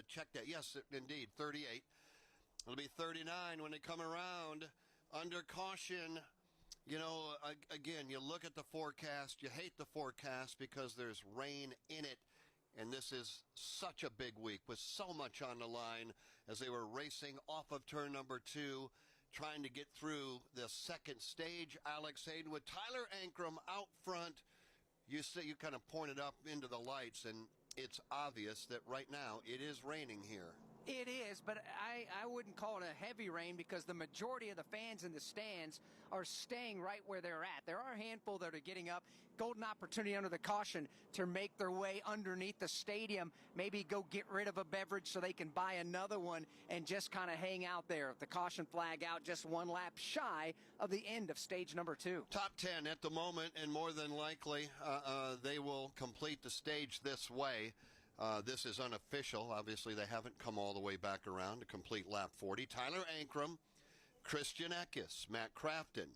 check that. Yes, indeed, 38. It'll be 39 when they come around. Under caution, you know, again, you look at the forecast. You hate the forecast because there's rain in it. And this is such a big week with so much on the line as they were racing off of turn number 2, trying to get through the second stage. Alex Hayden with Tyler Ankrum out front. You kind of pointed up into the lights, and it's obvious that right now it is raining here. It is, but I wouldn't call it a heavy rain because the majority of the fans in the stands are staying right where they're at. There are a handful that are getting up. Golden opportunity under the caution to make their way underneath the stadium, maybe go get rid of a beverage so they can buy another one and just kind of hang out there. The caution flag out just one lap shy of the end of stage number 2. Top 10 at the moment, and more than likely they will complete the stage this way. This is unofficial. Obviously, they haven't come all the way back around to complete lap 40. Tyler Ankrum, Christian Eckes, Matt Crafton,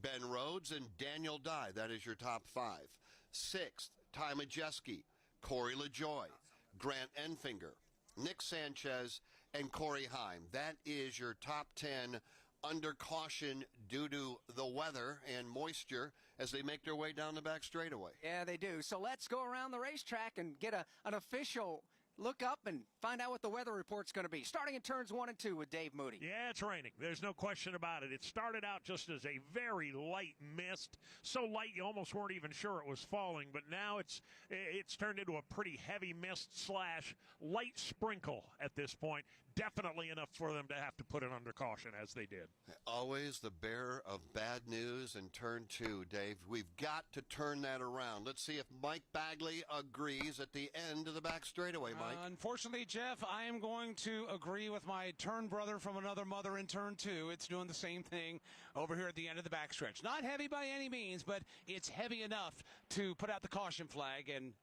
Ben Rhodes, and Daniel Dye. That is your top 5. 6th, Ty Majeski, Corey LaJoie, Grant Enfinger, Nick Sanchez, and Corey Heim. That is your top 10 under caution due to the weather and moisture as they make their way down the back straightaway. Yeah, they do. So let's go around the racetrack and get an official look up and find out what the weather report's going to be. Starting in turns 1 and 2 with Dave Moody. Yeah, it's raining. There's no question about it. It started out just as a very light mist, so light you almost weren't even sure it was falling, but now it's turned into a pretty heavy mist / light sprinkle at this point. Definitely enough for them to have to put it under caution as they did. Always the bearer of bad news in turn 2, Dave. We've got to turn that around. Let's see if Mike Bagley agrees at the end of the back straightaway, Mike. Unfortunately, Jeff, I am going to agree with my turn brother from another mother in turn 2. It's doing the same thing over here at the end of the backstretch. Not heavy by any means, but it's heavy enough to put out the caution flag and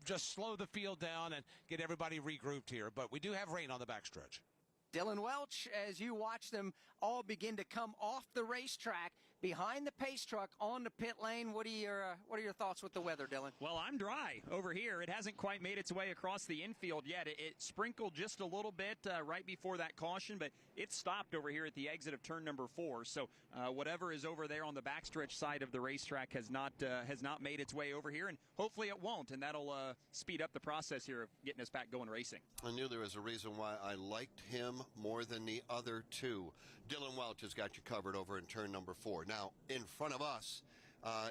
just slow the field down and get everybody regrouped here. But we do have rain on the backstretch. Dylan Welch, as you watch them all begin to come off the racetrack behind the pace truck on the pit lane, what are your thoughts with the weather, Dylan? Well, I'm dry over here. It hasn't quite made its way across the infield yet. It sprinkled just a little bit right before that caution, but it stopped over here at the exit of turn number 4. So whatever is over there on the backstretch side of the racetrack has not made its way over here, and hopefully it won't, and that'll speed up the process here of getting us back going racing. I knew there was a reason why I liked him more than the other 2. Dylan Welch has got you covered over in turn number 4. Now, in front of us,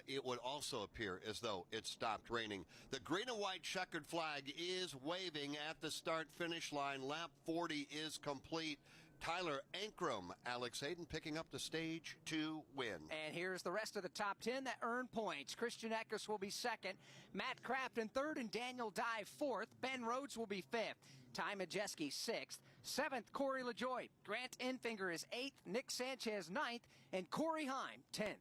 it would also appear as though it stopped raining. The green and white checkered flag is waving at the start-finish line. Lap 40 is complete. Tyler Ankrum, Alex Hayden picking up the stage 2 win. And here's the rest of the top 10 that earn points. Christian Eckes will be 2nd, Matt Crafton 3rd, and Daniel Dye 4th. Ben Rhodes will be 5th. Ty Majeski 6th. 7th, Corey LaJoie. Grant Enfinger is 8th. Nick Sanchez 9th. And Corey Heim 10th.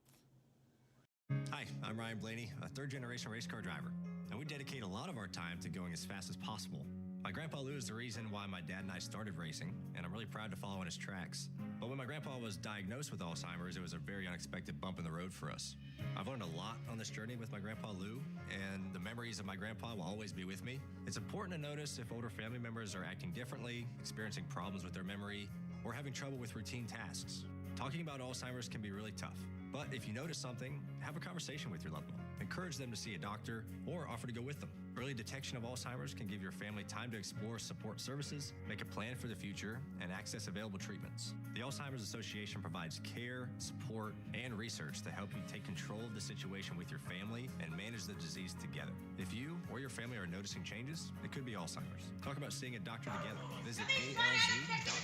Hi, I'm Ryan Blaney, a third-generation race car driver, and we dedicate a lot of our time to going as fast as possible. My grandpa Lou is the reason why my dad and I started racing, and I'm really proud to follow in his tracks. But when my grandpa was diagnosed with Alzheimer's, it was a very unexpected bump in the road for us. I've learned a lot on this journey with my grandpa Lou, and the memories of my grandpa will always be with me. It's important to notice if older family members are acting differently, experiencing problems with their memory, or having trouble with routine tasks. Talking about Alzheimer's can be really tough, but if you notice something, have a conversation with your loved one. Encourage them to see a doctor or offer to go with them. Early detection of Alzheimer's can give your family time to explore support services, make a plan for the future, and access available treatments. The Alzheimer's Association provides care, support, and research to help you take control of the situation with your family and manage the disease together. If you or your family are noticing changes, it could be Alzheimer's. Talk about seeing a doctor together. Visit alz.org/time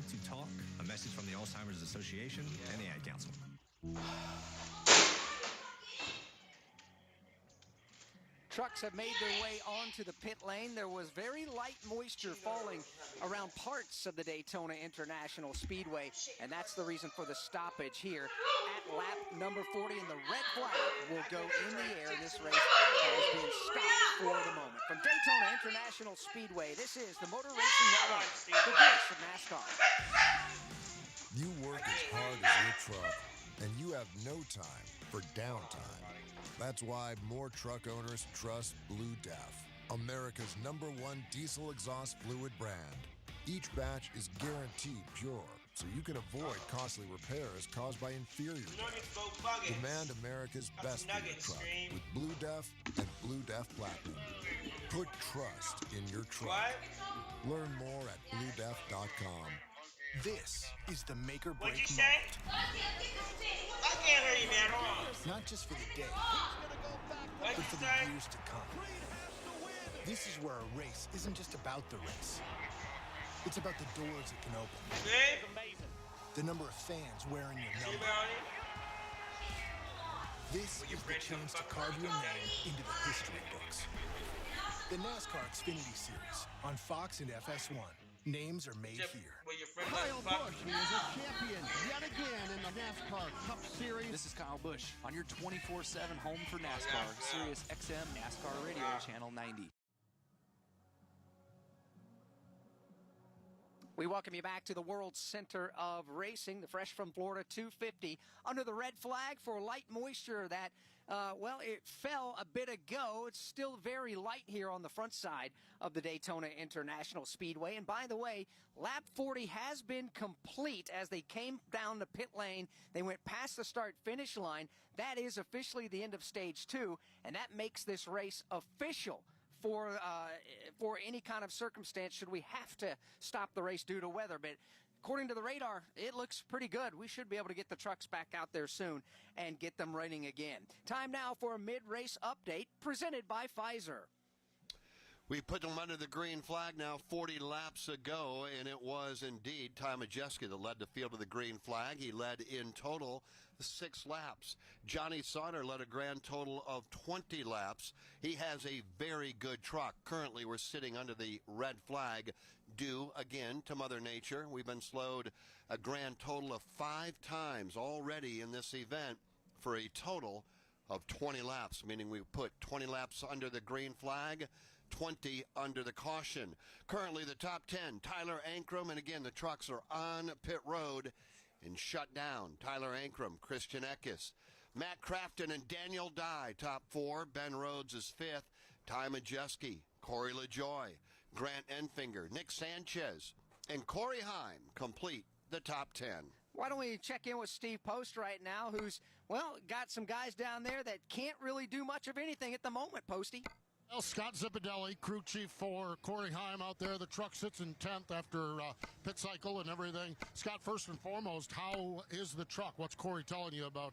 to talk. A message from the Alzheimer's Association and the Ad Council. Trucks have made their way onto the pit lane. There was very light moisture falling around parts of the Daytona International Speedway, and that's the reason for the stoppage here at lap number 40, and the red flag will go in the air. This race has been stopped for the moment. From Daytona International Speedway, this is the Motor Racing Network, the voice of NASCAR. You work as hard as your truck, and you have no time for downtime. That's why more truck owners trust Blue Def. America's #1 diesel exhaust fluid brand. Each batch is guaranteed pure, so you can avoid costly repairs caused by inferior gas. Demand America's best for your truck with Blue Def and Blue Def Platinum. Put trust in your truck. Learn more at BlueDef.com. This is the make or break What'd you moment. say? I can't hear you, man. Hold on. Not just for the day, What'd but you for the say? years to come. This is where a race isn't just about the race. It's about the doors it can open. See? The number of fans wearing your See, number. Brownie? This is the chance to carve your name into the history books. The NASCAR Xfinity Series on Fox and FS1. Names are made here. Will your friend Kyle let fuck? Busch is a champion yet again in the NASCAR Cup Series. This is Kyle Busch on your 24/7 home for NASCAR, Sirius XM NASCAR Radio, Channel 90. We welcome you back to the World Center of Racing, the Fresh from Florida 250, under the red flag for light moisture that, well, it fell a bit ago. It's still very light here on the front side of the Daytona International Speedway. And by the way, lap 40 has been complete as they came down the pit lane. They went past the start-finish line. That is officially the end of stage 2, and that makes this race official for any kind of circumstance should we have to stop the race due to weather. But according to the radar, it looks pretty good. We should be able to get the trucks back out there soon and get them running again. Time now for a mid-race update presented by Pfizer. We put them under the green flag now 40 laps ago, and it was indeed Ty Majeski that led the field to the green flag. He led in total 6 laps. Johnny Sauter led a grand total of 20 laps. He has a very good truck. Currently, we're sitting under the red flag due, again, to Mother Nature. We've been slowed a grand total of 5 times already in this event for a total of 20 laps, meaning we put 20 laps under the green flag, 20 under the caution. Currently, the top 10, Tyler Ankrum, and again, the trucks are on pit road and shut down. Tyler Ankrum, Christian Eckes, Matt Crafton, and Daniel Dye, top 4. Ben Rhodes is 5th. Ty Majeski, Corey LaJoie, Grant Enfinger, Nick Sanchez, and Corey Heim complete the top 10. Why don't we check in with Steve Post right now, who's, well, got some guys down there that can't really do much of anything at the moment, Posty. Well, Scott Zipadelli, crew chief for Corey Heim out there. The truck sits in 10th after pit cycle and everything. Scott, first and foremost, how is the truck? What's Corey telling you about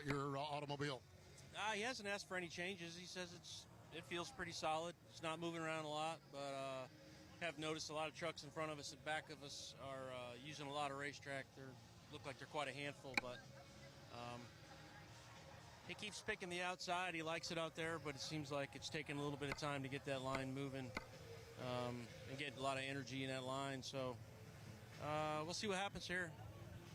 your automobile? He hasn't asked for any changes. He says it feels pretty solid. It's not moving around a lot, but have noticed a lot of trucks in front of us and back of us are using a lot of racetrack. They look like they're quite a handful, but he keeps picking the outside. He likes it out there, but it seems like it's taking a little bit of time to get that line moving and get a lot of energy in that line. So we'll see what happens here.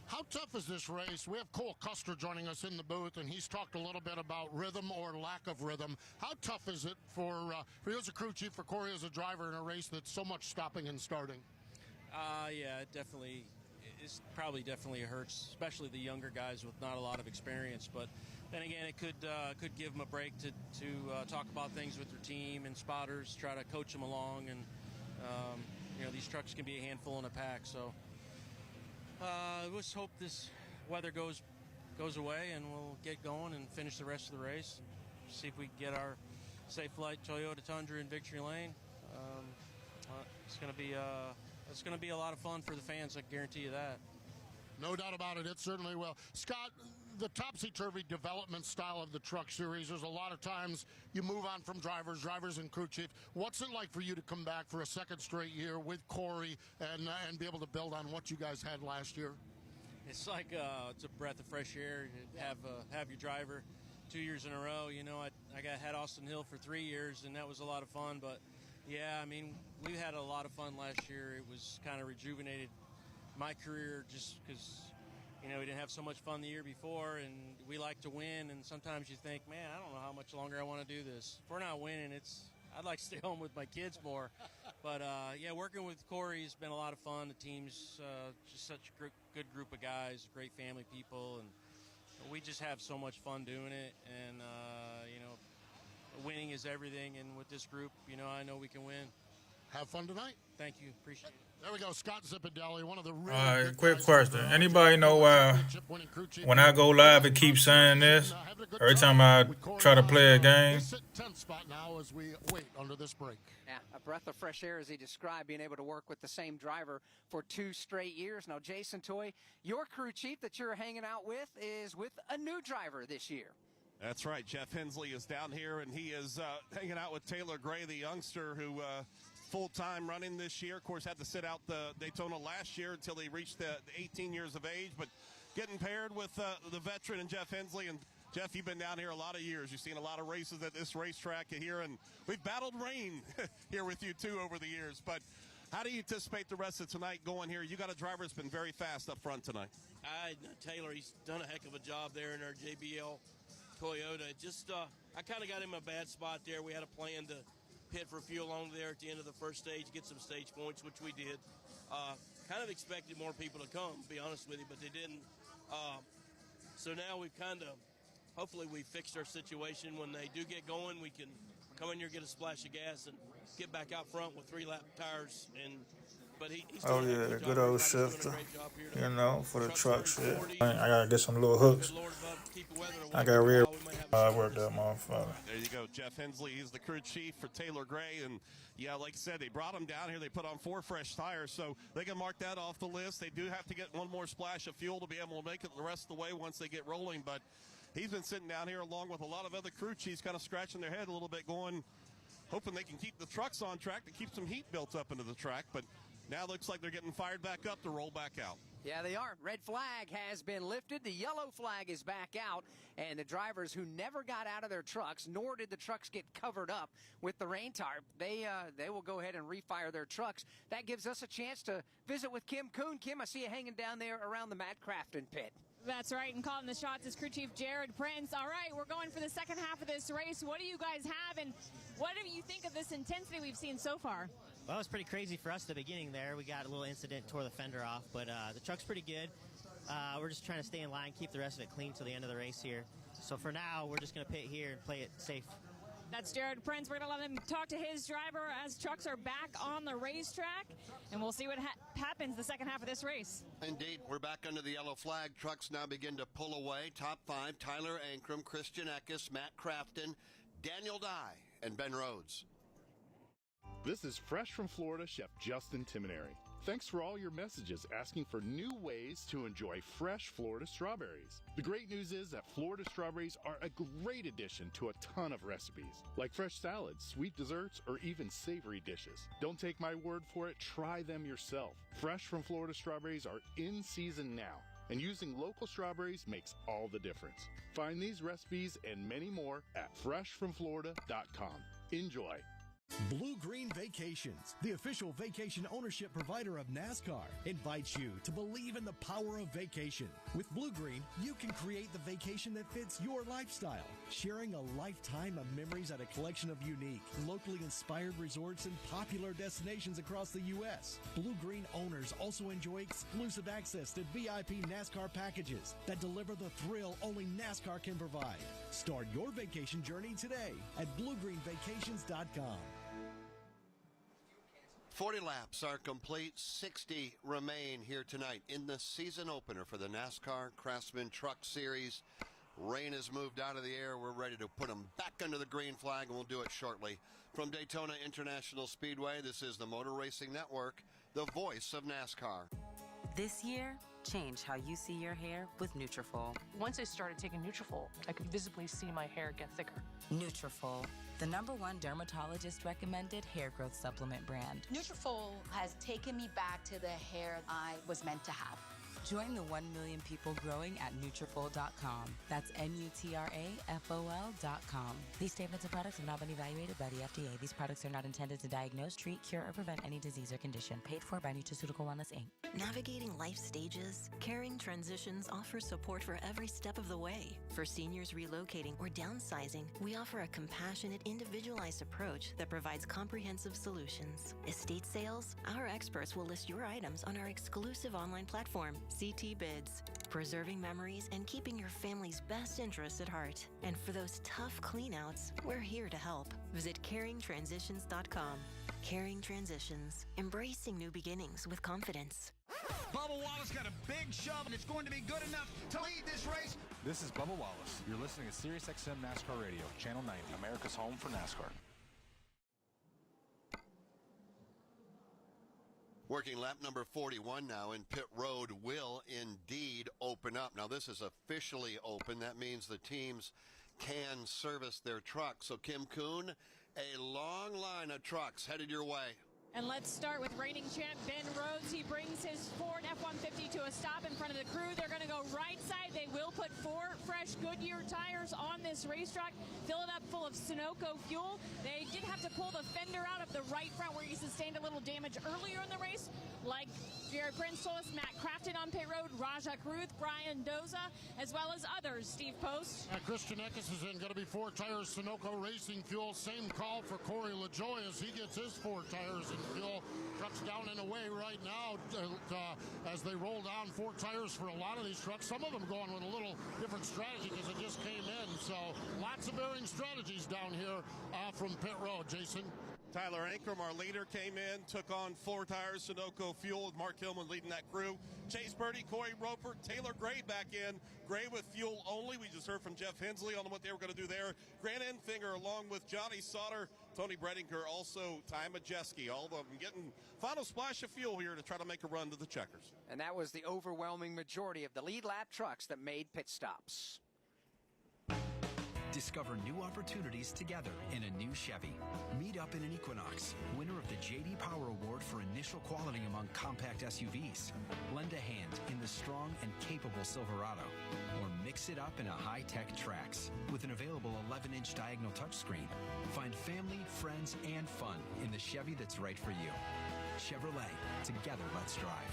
How tough is this race? We have Cole Custer joining us in the booth, and he's talked a little bit about rhythm or lack of rhythm. How tough is it for you as a crew chief, for Corey as a driver in a race that's so much stopping and starting? Yeah, it definitely hurts, especially the younger guys with not a lot of experience. But then again, it could give them a break to talk about things with their team and spotters, try to coach them along, and these trucks can be a handful in a pack. So let's hope this weather goes away and we'll get going and finish the rest of the race. See if we can get our Safe Flight Toyota Tundra in Victory Lane. It's going to be a lot of fun for the fans. I guarantee you that. No doubt about it. It certainly will. Scott, the topsy-turvy development style of the truck series, there's a lot of times you move on from drivers and crew chief. What's it like for you to come back for a second straight year with Corey and be able to build on what you guys had last year? It's like it's a breath of fresh air to have your driver 2 years in a row. I had Austin Hill for 3 years, and that was a lot of fun. But, yeah, I mean, we had a lot of fun last year. It was kind of rejuvenated my career just because, we didn't have so much fun the year before, and we like to win. And sometimes you think, man, I don't know how much longer I want to do this. If we're not winning, I'd like to stay home with my kids more. But, yeah, working with Corey has been a lot of fun. The team's just such a good group of guys, great family people, and we just have so much fun doing it. And, winning is everything, and with this group, I know we can win. Have fun tonight. Thank you. Appreciate it. There we go, Scott Zipadelli, one of the really All right, good quick guys question. in the Anybody know why when I go live it keeps saying this? Every time I try to play a game. They sit 10th spot now as we wait under this break. Yeah, a breath of fresh air as he described, being able to work with the same driver for 2 straight years. Now, Jason Toy, your crew chief that you're hanging out with is with a new driver this year. That's right. Jeff Hensley is down here, and he is hanging out with Taylor Gray, the youngster who full-time running this year. Of course, had to sit out the Daytona last year until he reached the 18 years of age, but getting paired with the veteran and Jeff Hensley. And Jeff, you've been down here a lot of years. You've seen a lot of races at this racetrack here, and we've battled rain here with you too over the years. But how do you anticipate the rest of tonight going here? You got a driver that's been very fast up front tonight. Taylor, he's done a heck of a job there in our JBL Toyota. I kind of got him a bad spot there. We had a plan to pit for fuel on there at the end of the first stage, get some stage points, which we did. Kind of expected more people to come, to be honest with you, but they didn't. So now we've hopefully we fixed our situation. When they do get going, we can come in here, get a splash of gas, and get back out front with 3-lap tires. But he's Oh doing a yeah, good good job. old Everybody's doing a shifter. great job here. For the truck shit. I gotta get some little hooks. I got rear. I worked that motherfucker. There you go, Jeff Hensley. He's the crew chief for Taylor Gray, and yeah, like I said, they brought him down here. They put on 4 fresh tires, so they can mark that off the list. They do have to get one more splash of fuel to be able to make it the rest of the way once they get rolling. But he's been sitting down here along with a lot of other crew chiefs, kind of scratching their head a little bit, hoping they can keep the trucks on track to keep some heat built up into the track. But now it looks like they're getting fired back up to roll back out. Yeah, they are. Red flag has been lifted. The yellow flag is back out. And the drivers who never got out of their trucks, nor did the trucks get covered up with the rain tarp, they will go ahead and refire their trucks. That gives us a chance to visit with Kim Kuhn. Kim, I see you hanging down there around the Matt Crafton pit. That's right, and calling the shots is crew chief Jared Prince. All right, we're going for the second half of this race. What do you guys have, and what do you think of this intensity we've seen so far? Well, it was pretty crazy for us at the beginning there. We got a little incident, tore the fender off, but the truck's pretty good. We're just trying to stay in line, keep the rest of it clean till the end of the race here. So for now, we're just going to pit here and play it safe. That's Jared Prince. We're going to let him talk to his driver as trucks are back on the racetrack, and we'll see what happens the second half of this race. Indeed, we're back under the yellow flag. Trucks now begin to pull away. Top 5, Tyler Ankrum, Christian Eckes, Matt Crafton, Daniel Dye, and Ben Rhodes. This is Fresh from Florida Chef Justin Timoneri. Thanks for all your messages asking for new ways to enjoy fresh Florida strawberries. The great news is that Florida strawberries are a great addition to a ton of recipes, like fresh salads, sweet desserts, or even savory dishes. Don't take my word for it, try them yourself. Fresh from Florida strawberries are in season now, and using local strawberries makes all the difference. Find these recipes and many more at freshfromflorida.com. Enjoy. Blue Green Vacations, the official vacation ownership provider of NASCAR, invites you to believe in the power of vacation. With Blue Green, you can create the vacation that fits your lifestyle, sharing a lifetime of memories at a collection of unique, locally inspired resorts and popular destinations across the U.S. Blue Green owners also enjoy exclusive access to VIP NASCAR packages that deliver the thrill only NASCAR can provide. Start your vacation journey today at BlueGreenVacations.com. 40 laps are complete. 60 remain here tonight in the season opener for the NASCAR Craftsman Truck Series. Rain has moved out of the air. We're ready to put them back under the green flag, and we'll do it shortly. From Daytona International Speedway, this is the Motor Racing Network, the voice of NASCAR. This year, change how you see your hair with Nutrafol. Once I started taking Nutrafol, I could visibly see my hair get thicker. Nutrafol, the #1 dermatologist-recommended hair growth supplement brand. Nutrafol has taken me back to the hair I was meant to have. Join the 1 million people growing at Nutrafol.com. That's Nutrafol.com. These statements and products have not been evaluated by the FDA. These products are not intended to diagnose, treat, cure, or prevent any disease or condition. Paid for by Nutraceutical Wellness, Inc. Navigating life stages, Caring Transitions offers support for every step of the way. For seniors relocating or downsizing, we offer a compassionate, individualized approach that provides comprehensive solutions. Estate sales, our experts will list your items on our exclusive online platform, CT Bids. preserving memories and keeping your family's best interests at heart. And for those tough cleanouts, we're here to help. Visit caringtransitions.com. Caring Transitions, embracing new beginnings with confidence. Bubba Wallace got a big shove, and it's going to be good enough to lead this race. This is Bubba Wallace. You're listening to Sirius XM NASCAR Radio, Channel 90, America's home for NASCAR. Working lap number 41 now, and pit road will indeed open up. Now, this is officially open. That means the teams can service their trucks. So, Kim Kuhn, a long line of trucks headed your way. And let's start with reigning champ Ben Rhodes. He brings his Ford F-150 to a stop in front of the crew. They're going to go right side. They will put 4 fresh Goodyear tires on this racetrack, fill it up full of Sunoco fuel. They did have to pull the fender out of the right front where he sustained a little damage earlier in the race. Like Jared Prince told us, Matt Crafton on pit road, Raja Kruth, Brian Doza, as well as others. Steve Post. Christian Eckes is in. Going to be 4 tires, Sunoco Racing Fuel. Same call for Corey LaJoy as he gets his 4 tires in fuel. Trucks down and away right now as they roll down 4 tires for a lot of these trucks. Some of them going with a little different strategy because it just came in. So lots of varying strategies down here from pit road, Jason. Tyler Ankrum, our leader, came in, took on 4 tires, Sunoco Fuel, with Mark Hillman leading that crew. Chase Birdie, Corey Roper, Taylor Gray back in. Gray with fuel only. We just heard from Jeff Hensley on what they were going to do there. Grant Enfinger along with Johnny Sauter, Tony Bredinger, also Ty Majeski. All of them getting final splash of fuel here to try to make a run to the checkers. And that was the overwhelming majority of the lead lap trucks that made pit stops. Discover new opportunities together in a new Chevy. Meet up in an Equinox, winner of the J.D. Power Award for initial quality among compact SUVs. Lend a hand in the strong and capable Silverado. Or mix it up in a high-tech Trax with an available 11-inch diagonal touchscreen. Find family, friends, and fun in the Chevy that's right for you. Chevrolet. Together, let's drive.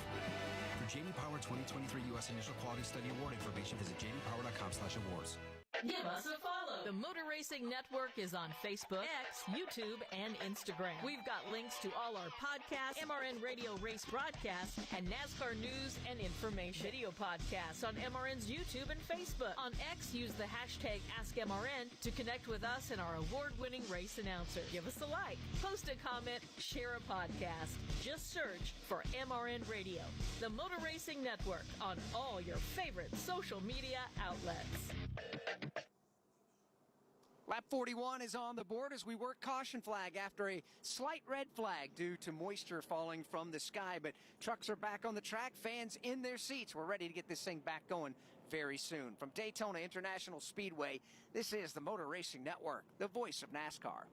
For J.D. Power 2023 U.S. Initial Quality Study Award information, visit jdpower.com/awards. Give us a follow. The Motor Racing Network is on Facebook, X, YouTube, and Instagram. We've got links to all our podcasts, MRN Radio race broadcasts, and NASCAR news and information video podcasts on MRN's YouTube and Facebook. On X, use the hashtag AskMRN to connect with us and our award-winning race announcer. Give us a like, post a comment, share a podcast. Just search for MRN Radio. The Motor Racing Network on all your favorite social media outlets. Lap 41 is on the board as we work caution flag after a slight red flag due to moisture falling from the sky. But trucks are back on the track, fans in their seats. We're ready to get this thing back going very soon. From Daytona International Speedway, this is the Motor Racing Network, the voice of NASCAR.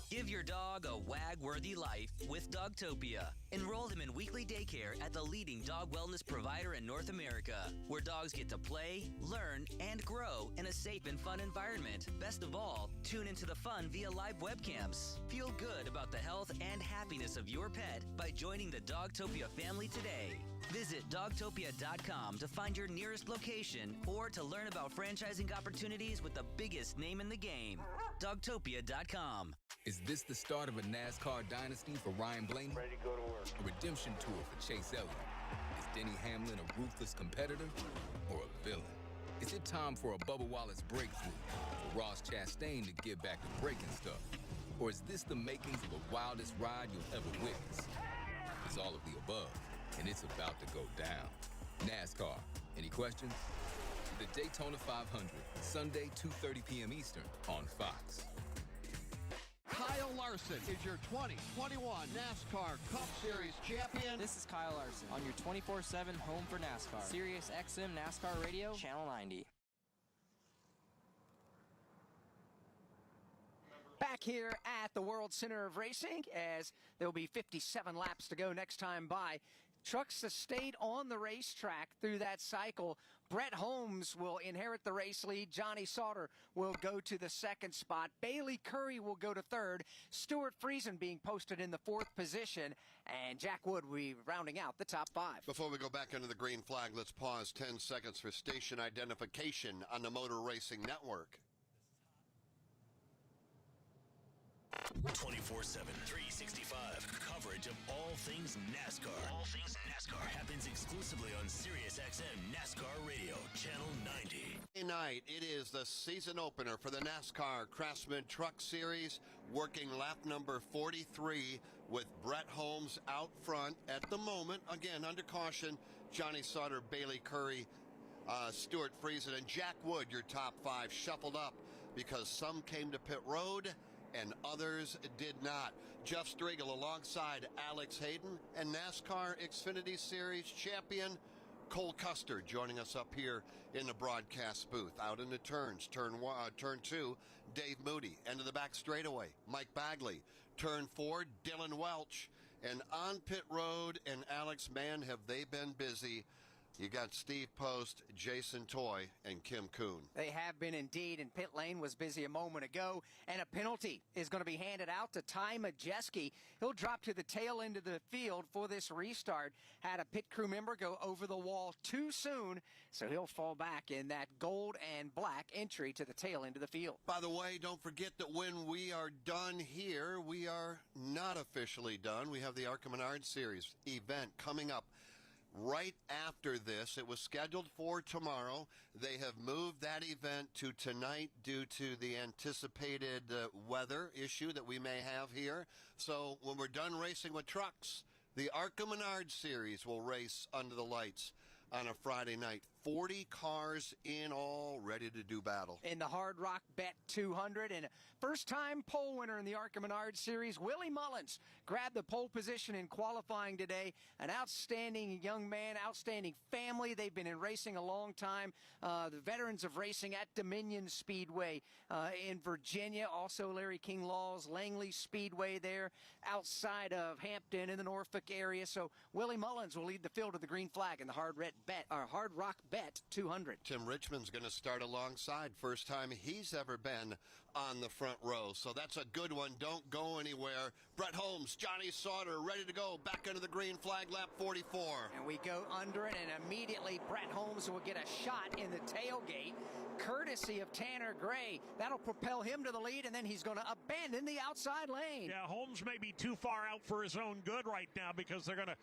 Give your dog a wag-worthy life with Dogtopia. Enroll him in weekly daycare at the leading dog wellness provider in North America, where dogs get to play, learn, and grow in a safe and fun environment. Best of all, tune into the fun via live webcams. Feel good about the health and happiness of your pet by joining the Dogtopia family today. Visit Dogtopia.com to find your nearest location or to learn about franchising opportunities with the biggest name in the game. Dogtopia.com. Is this the start of a NASCAR dynasty for Ryan Blaney? Ready to go to work. A redemption tour for Chase Elliott? Is Denny Hamlin a ruthless competitor or a villain? Is it time for a Bubba Wallace breakthrough, for Ross Chastain to get back to breaking stuff? Or is this the makings of the wildest ride you'll ever witness? It's all of the above, and it's about to go down. NASCAR. Any questions? The Daytona 500, Sunday, 2:30 p.m. Eastern on Fox. Kyle Larson is your 2021 NASCAR Cup Series champion. This is Kyle Larson on your 24/7 home for NASCAR. Sirius XM NASCAR Radio, Channel 90. Back here at the World Center of Racing as there will be 57 laps to go next time by. Trucks that stayed on the racetrack through that cycle. Brett Holmes will inherit the race lead. Johnny Sauter will go to the second spot. Bailey Curry will go to third. Stuart Friesen being posted in the fourth position. And Jack Wood will be rounding out the top 5. Before we go back under the green flag, let's pause 10 seconds for station identification on the Motor Racing Network. 24/7, 365 coverage of all things NASCAR. All things NASCAR happens exclusively on SiriusXM NASCAR Radio, Channel 90. Tonight, it is the season opener for the NASCAR Craftsman Truck Series, working lap number 43 with Brett Holmes out front at the moment. Again, under caution, Johnny Sauter, Bailey Curry, Stuart Friesen, and Jack Wood, your top 5, shuffled up because some came to pit road and others did not. Jeff Striegel alongside Alex Hayden and NASCAR Xfinity Series champion Cole Custer joining us up here in the broadcast booth. Out in the turns, turn 2, Dave Moody. End of the back straightaway, Mike Bagley. Turn 4, Dylan Welch. And on pit road, and Alex, man, have they been busy. You got Steve Post, Jason Toy, and Kim Kuhn. They have been indeed, and pit lane was busy a moment ago. And a penalty is going to be handed out to Ty Majeski. He'll drop to the tail end of the field for this restart. Had a pit crew member go over the wall too soon, so he'll fall back in that gold and black entry to the tail end of the field. By the way, don't forget that when we are done here, we are not officially done. We have the ARCA Menard Series event coming up right after this. It was scheduled for tomorrow. They have moved that event to tonight due to the anticipated weather issue that we may have here. So when we're done racing with trucks, the ARCA Menard Series will race under the lights on a Friday night. 40 cars in all, ready to do battle. In the Hard Rock Bet 200, and first-time pole winner in the ARCA Menard Series, Willie Mullins, grabbed the pole position in qualifying today. An outstanding young man, outstanding family. They've been in racing a long time. The veterans of racing at Dominion Speedway in Virginia. Also Larry King Law's Langley Speedway there outside of Hampton in the Norfolk area. So Willie Mullins will lead the field of the green flag in the Hard Rock Bet 200. Tim Richmond's going to start alongside. First time he's ever been on the front row. So that's a good one. Don't go anywhere. Brett Holmes, Johnny Sauter, ready to go. Back under the green flag, lap 44. And we go under it, and immediately Brett Holmes will get a shot in the tailgate, courtesy of Tanner Gray. That'll propel him to the lead, and then he's going to abandon the outside lane. Yeah, Holmes may be too far out for his own good right now because they're gonna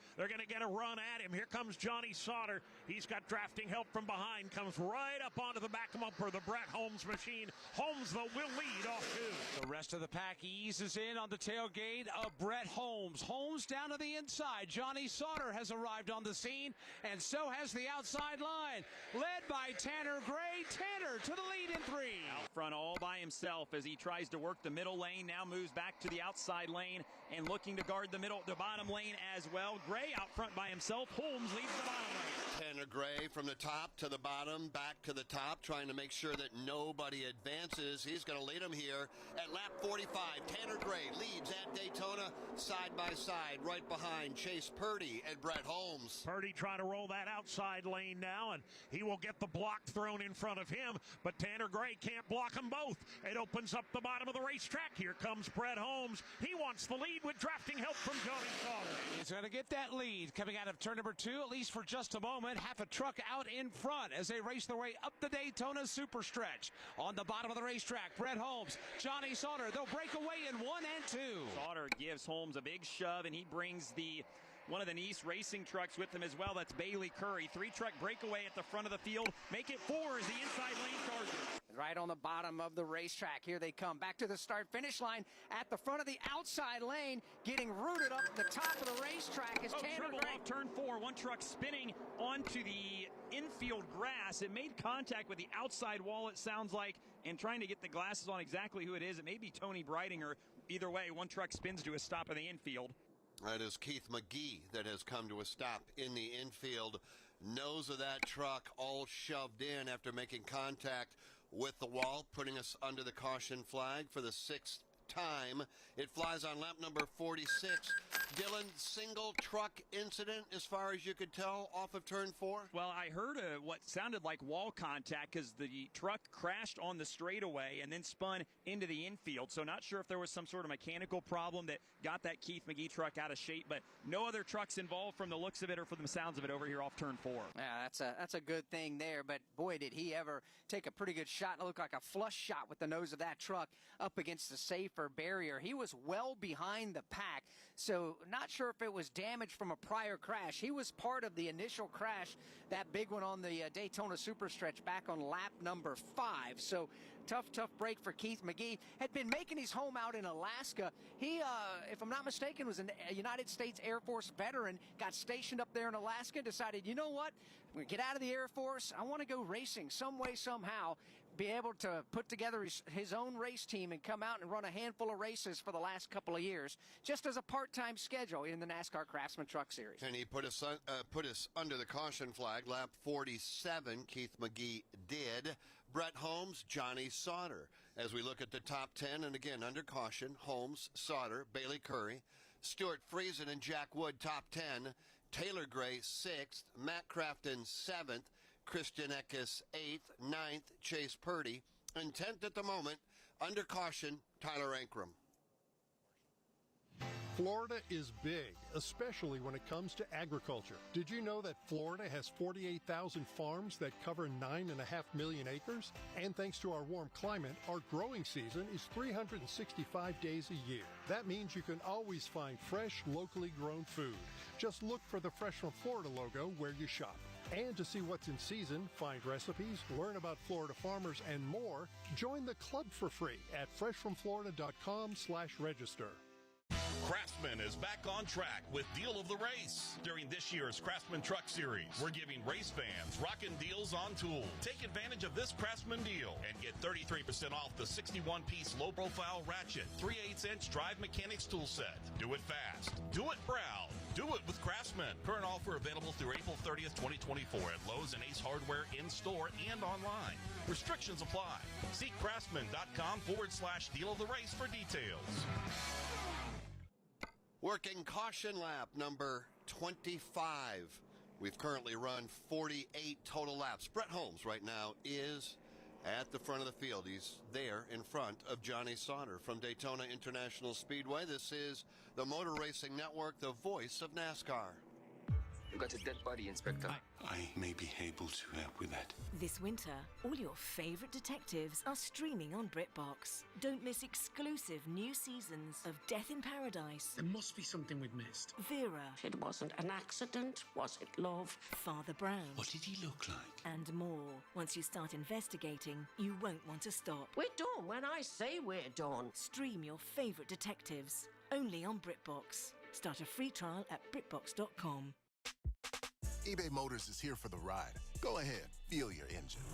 get a run at him. Here comes Johnny Sauter. He's got drafting help from behind. Comes right up onto the back bumper, the Brett Holmes machine. Holmes, though, will lead off two. The rest of the pack eases in on the tailgate of Brett Holmes. Holmes down to the inside. Johnny Sauter has arrived on the scene, and so has the outside line. Led by Tanner Gray. Tanner to the lead in 3. Out front all by himself as he tries to work the middle lane. Now moves back to the outside lane and looking to guard the bottom lane as well. Gray out front by himself. Holmes leads the bottom lane. Tanner Gray from the top to the bottom, back to the top, trying to make sure that nobody advances. He's going to lead him here at lap 45. Tanner Gray leads at Daytona side by side, right behind Chase Purdy and Brett Holmes. Purdy trying to roll that outside lane now, and he will get the block thrown in front of him, but Tanner Gray can't block them both. It opens up the bottom of the racetrack. Here comes Brett Holmes. He wants the lead with drafting help from Johnny Sauter. He's going to get that lead coming out of turn number 2, at least for just a moment. Half a truck out in front as they race their way up the Daytona super stretch. On the bottom of the racetrack, Brett Holmes, Johnny Sauter, they'll break away in 1 and 2. Sauter gives Holmes a big shove, and he brings one of the Nice racing trucks with him as well. That's Bailey Curry. 3-truck breakaway at the front of the field. Make it 4 as the inside lane charger. Right on the bottom of the racetrack. Here they come. Back to the start-finish line at the front of the outside lane. Getting rooted up the top of the racetrack is Tanner Gray. Off turn 4. One truck spinning onto the infield grass. It made contact with the outside wall, it sounds like, and trying to get the glasses on exactly who it is. It may be Tony Breidinger. Either way, one truck spins to a stop in the infield. That is Keith McGee that has come to a stop in the infield. Nose of that truck all shoved in after making contact with the wall, putting us under the caution flag for the 6th time. It flies on lap number 46. Dylan, single truck incident as far as you could tell off of turn 4? Well, I heard what sounded like wall contact because the truck crashed on the straightaway and then spun into the infield. So not sure if there was some sort of mechanical problem that got that Keith McGee truck out of shape, but no other trucks involved from the looks of it or from the sounds of it over here off turn 4. Yeah, that's a good thing there, but boy, did he ever take a pretty good shot. It looked like a flush shot with the nose of that truck up against the safe safer barrier. He was well behind the pack, so not sure if it was damage from a prior crash. He was part of the initial crash, that big one on the Daytona Superstretch back on lap number 5. So tough break for Keith McGee. Had been making his home out in Alaska. He, if I'm not mistaken, was a United States Air Force veteran, got stationed up there in Alaska, decided, you know what, I'm going to get out of the Air Force. I want to go racing some way, somehow, be able to put together his own race team and come out and run a handful of races for the last couple of years, just as a part-time schedule in the NASCAR Craftsman Truck Series. And he put us under the caution flag. Lap 47, Keith McGee did. Brett Holmes, Johnny Sauter. As we look at the top 10, and again, under caution, Holmes, Sauter, Bailey Curry, Stuart Friesen and Jack Wood, top 10. Taylor Gray, 6th. Matt Crafton, 7th. Christian Eckes, 8th. 9th, Chase Purdy. And 10th at the moment, under caution, Tyler Ankrum. Florida is big, especially when it comes to agriculture. Did you know that Florida has 48,000 farms that cover 9.5 million acres? And thanks to our warm climate, our growing season is 365 days a year. That means you can always find fresh, locally grown food. Just look for the Fresh from Florida logo where you shop. And to see what's in season, find recipes, learn about Florida farmers, and more, join the club for free at freshfromflorida.com/register. Craftsman is back on track with Deal of the Race. During this year's Craftsman Truck Series, we're giving race fans rockin' deals on tools. Take advantage of this Craftsman deal and get 33% off the 61-piece low-profile ratchet, 3/8-inch drive mechanics tool set. Do it fast. Do it proud. Do it with Craftsman. Current offer available through April 30th, 2024 at Lowe's and Ace Hardware in-store and online. Restrictions apply. See craftsman.com/deal of the race for details. Working caution lap number 25. We've currently run 48 total laps. Brett Holmes right now is at the front of the field. He's there in front of Johnny Sauter from Daytona International Speedway. This is the Motor Racing Network, the voice of NASCAR. We've got a dead body, Inspector. I may be able to help with that. This winter, all your favorite detectives are streaming on BritBox. Don't miss exclusive new seasons of Death in Paradise. There must be something we've missed. Vera. It wasn't an accident, was it, love? Father Brown. What did he look like? And more. Once you start investigating, you won't want to stop. We're done when I say we're done. Stream your favorite detectives, only on BritBox. Start a free trial at BritBox.com. eBay Motors is here for the ride. Go ahead, feel your engine.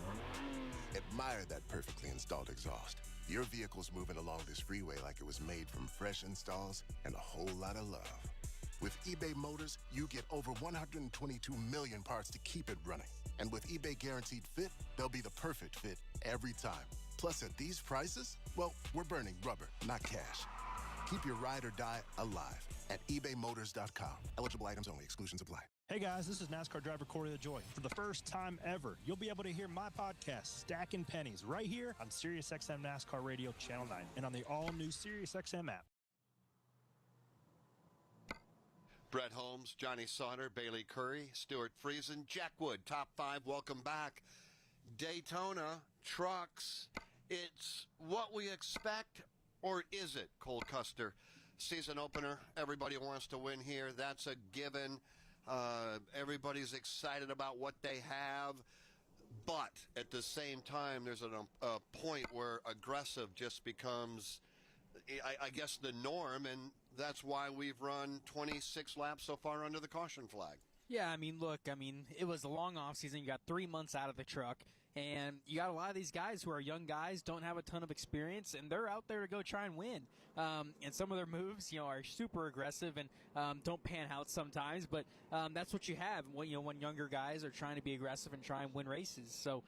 Admire that perfectly installed exhaust. Your vehicle's moving along this freeway like it was made from fresh installs and a whole lot of love. With eBay Motors, you get over 122 million parts to keep it running. And with eBay Guaranteed Fit, they'll be the perfect fit every time. Plus, at these prices, well, we're burning rubber, not cash. Keep your ride or die alive at ebaymotors.com. Eligible items only. Exclusions apply. Hey guys, this is NASCAR driver Corey LaJoy. For the first time ever, you'll be able to hear my podcast, Stacking Pennies, right here on SiriusXM NASCAR Radio Channel 9 and on the all-new SiriusXM app. Brett Holmes, Johnny Sauter, Bailey Curry, Stuart Friesen, Jack Wood, top 5. Welcome back. Daytona trucks. It's what we expect, or is it, Cole Custer? Season opener, everybody wants to win here. That's a given. Everybody's excited about what they have, but at the same time, there's a point where aggressive just becomes, I guess, the norm, and that's why we've run 26 laps so far under the caution flag. Yeah, look, it was a long offseason. You got 3 months out of the truck, and you got a lot of these guys who are young guys, don't have a ton of experience, and they're out there to go try and win. And some of their moves, are super aggressive and don't pan out sometimes, but that's what you have when younger guys are trying to be aggressive and try and win races. So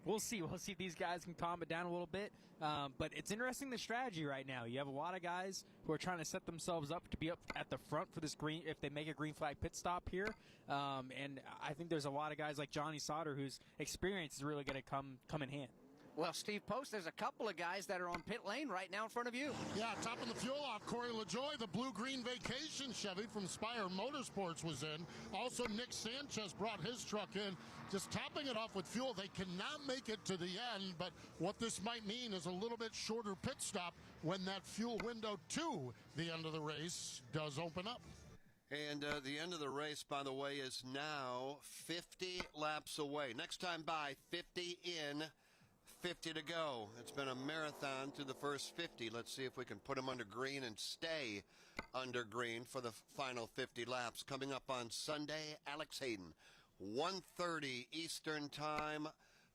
we'll see. We'll see if these guys can calm it down a little bit. But it's interesting, the strategy right now. You have a lot of guys who are trying to set themselves up to be up at the front for this green, if they make a green flag pit stop here. And I think there's a lot of guys like Johnny Sauter whose experience is really going to come in hand. Well, Steve Post, there's a couple of guys that are on pit lane right now in front of you. Yeah, topping the fuel off, Corey LaJoy, the blue-green vacation Chevy from Spire Motorsports was in. Also, Nick Sanchez brought his truck in. Just topping it off with fuel. They cannot make it to the end, but what this might mean is a little bit shorter pit stop when that fuel window to the end of the race does open up. And the end of the race, by the way, is now 50 laps away. Next time by, 50 in, 50 to go. It's been a marathon through the first 50. Let's see if we can put them under green and stay under green for the final 50 laps. Coming up on Sunday, Alex Hayden, 1:30 Eastern Time,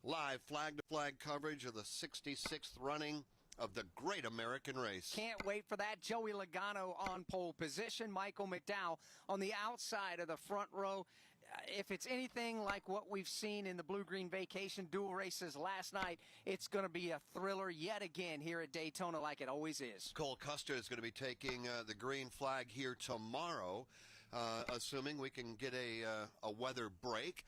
live flag-to-flag coverage of the 66th running of the Great American Race. Can't wait for that. Joey Logano on pole position. Michael McDowell on the outside of the front row. If it's anything like what we've seen in the Blue-Green Vacation dual races last night, it's going to be a thriller yet again here at Daytona like it always is. Cole Custer is going to be taking the green flag here tomorrow, assuming we can get a weather break.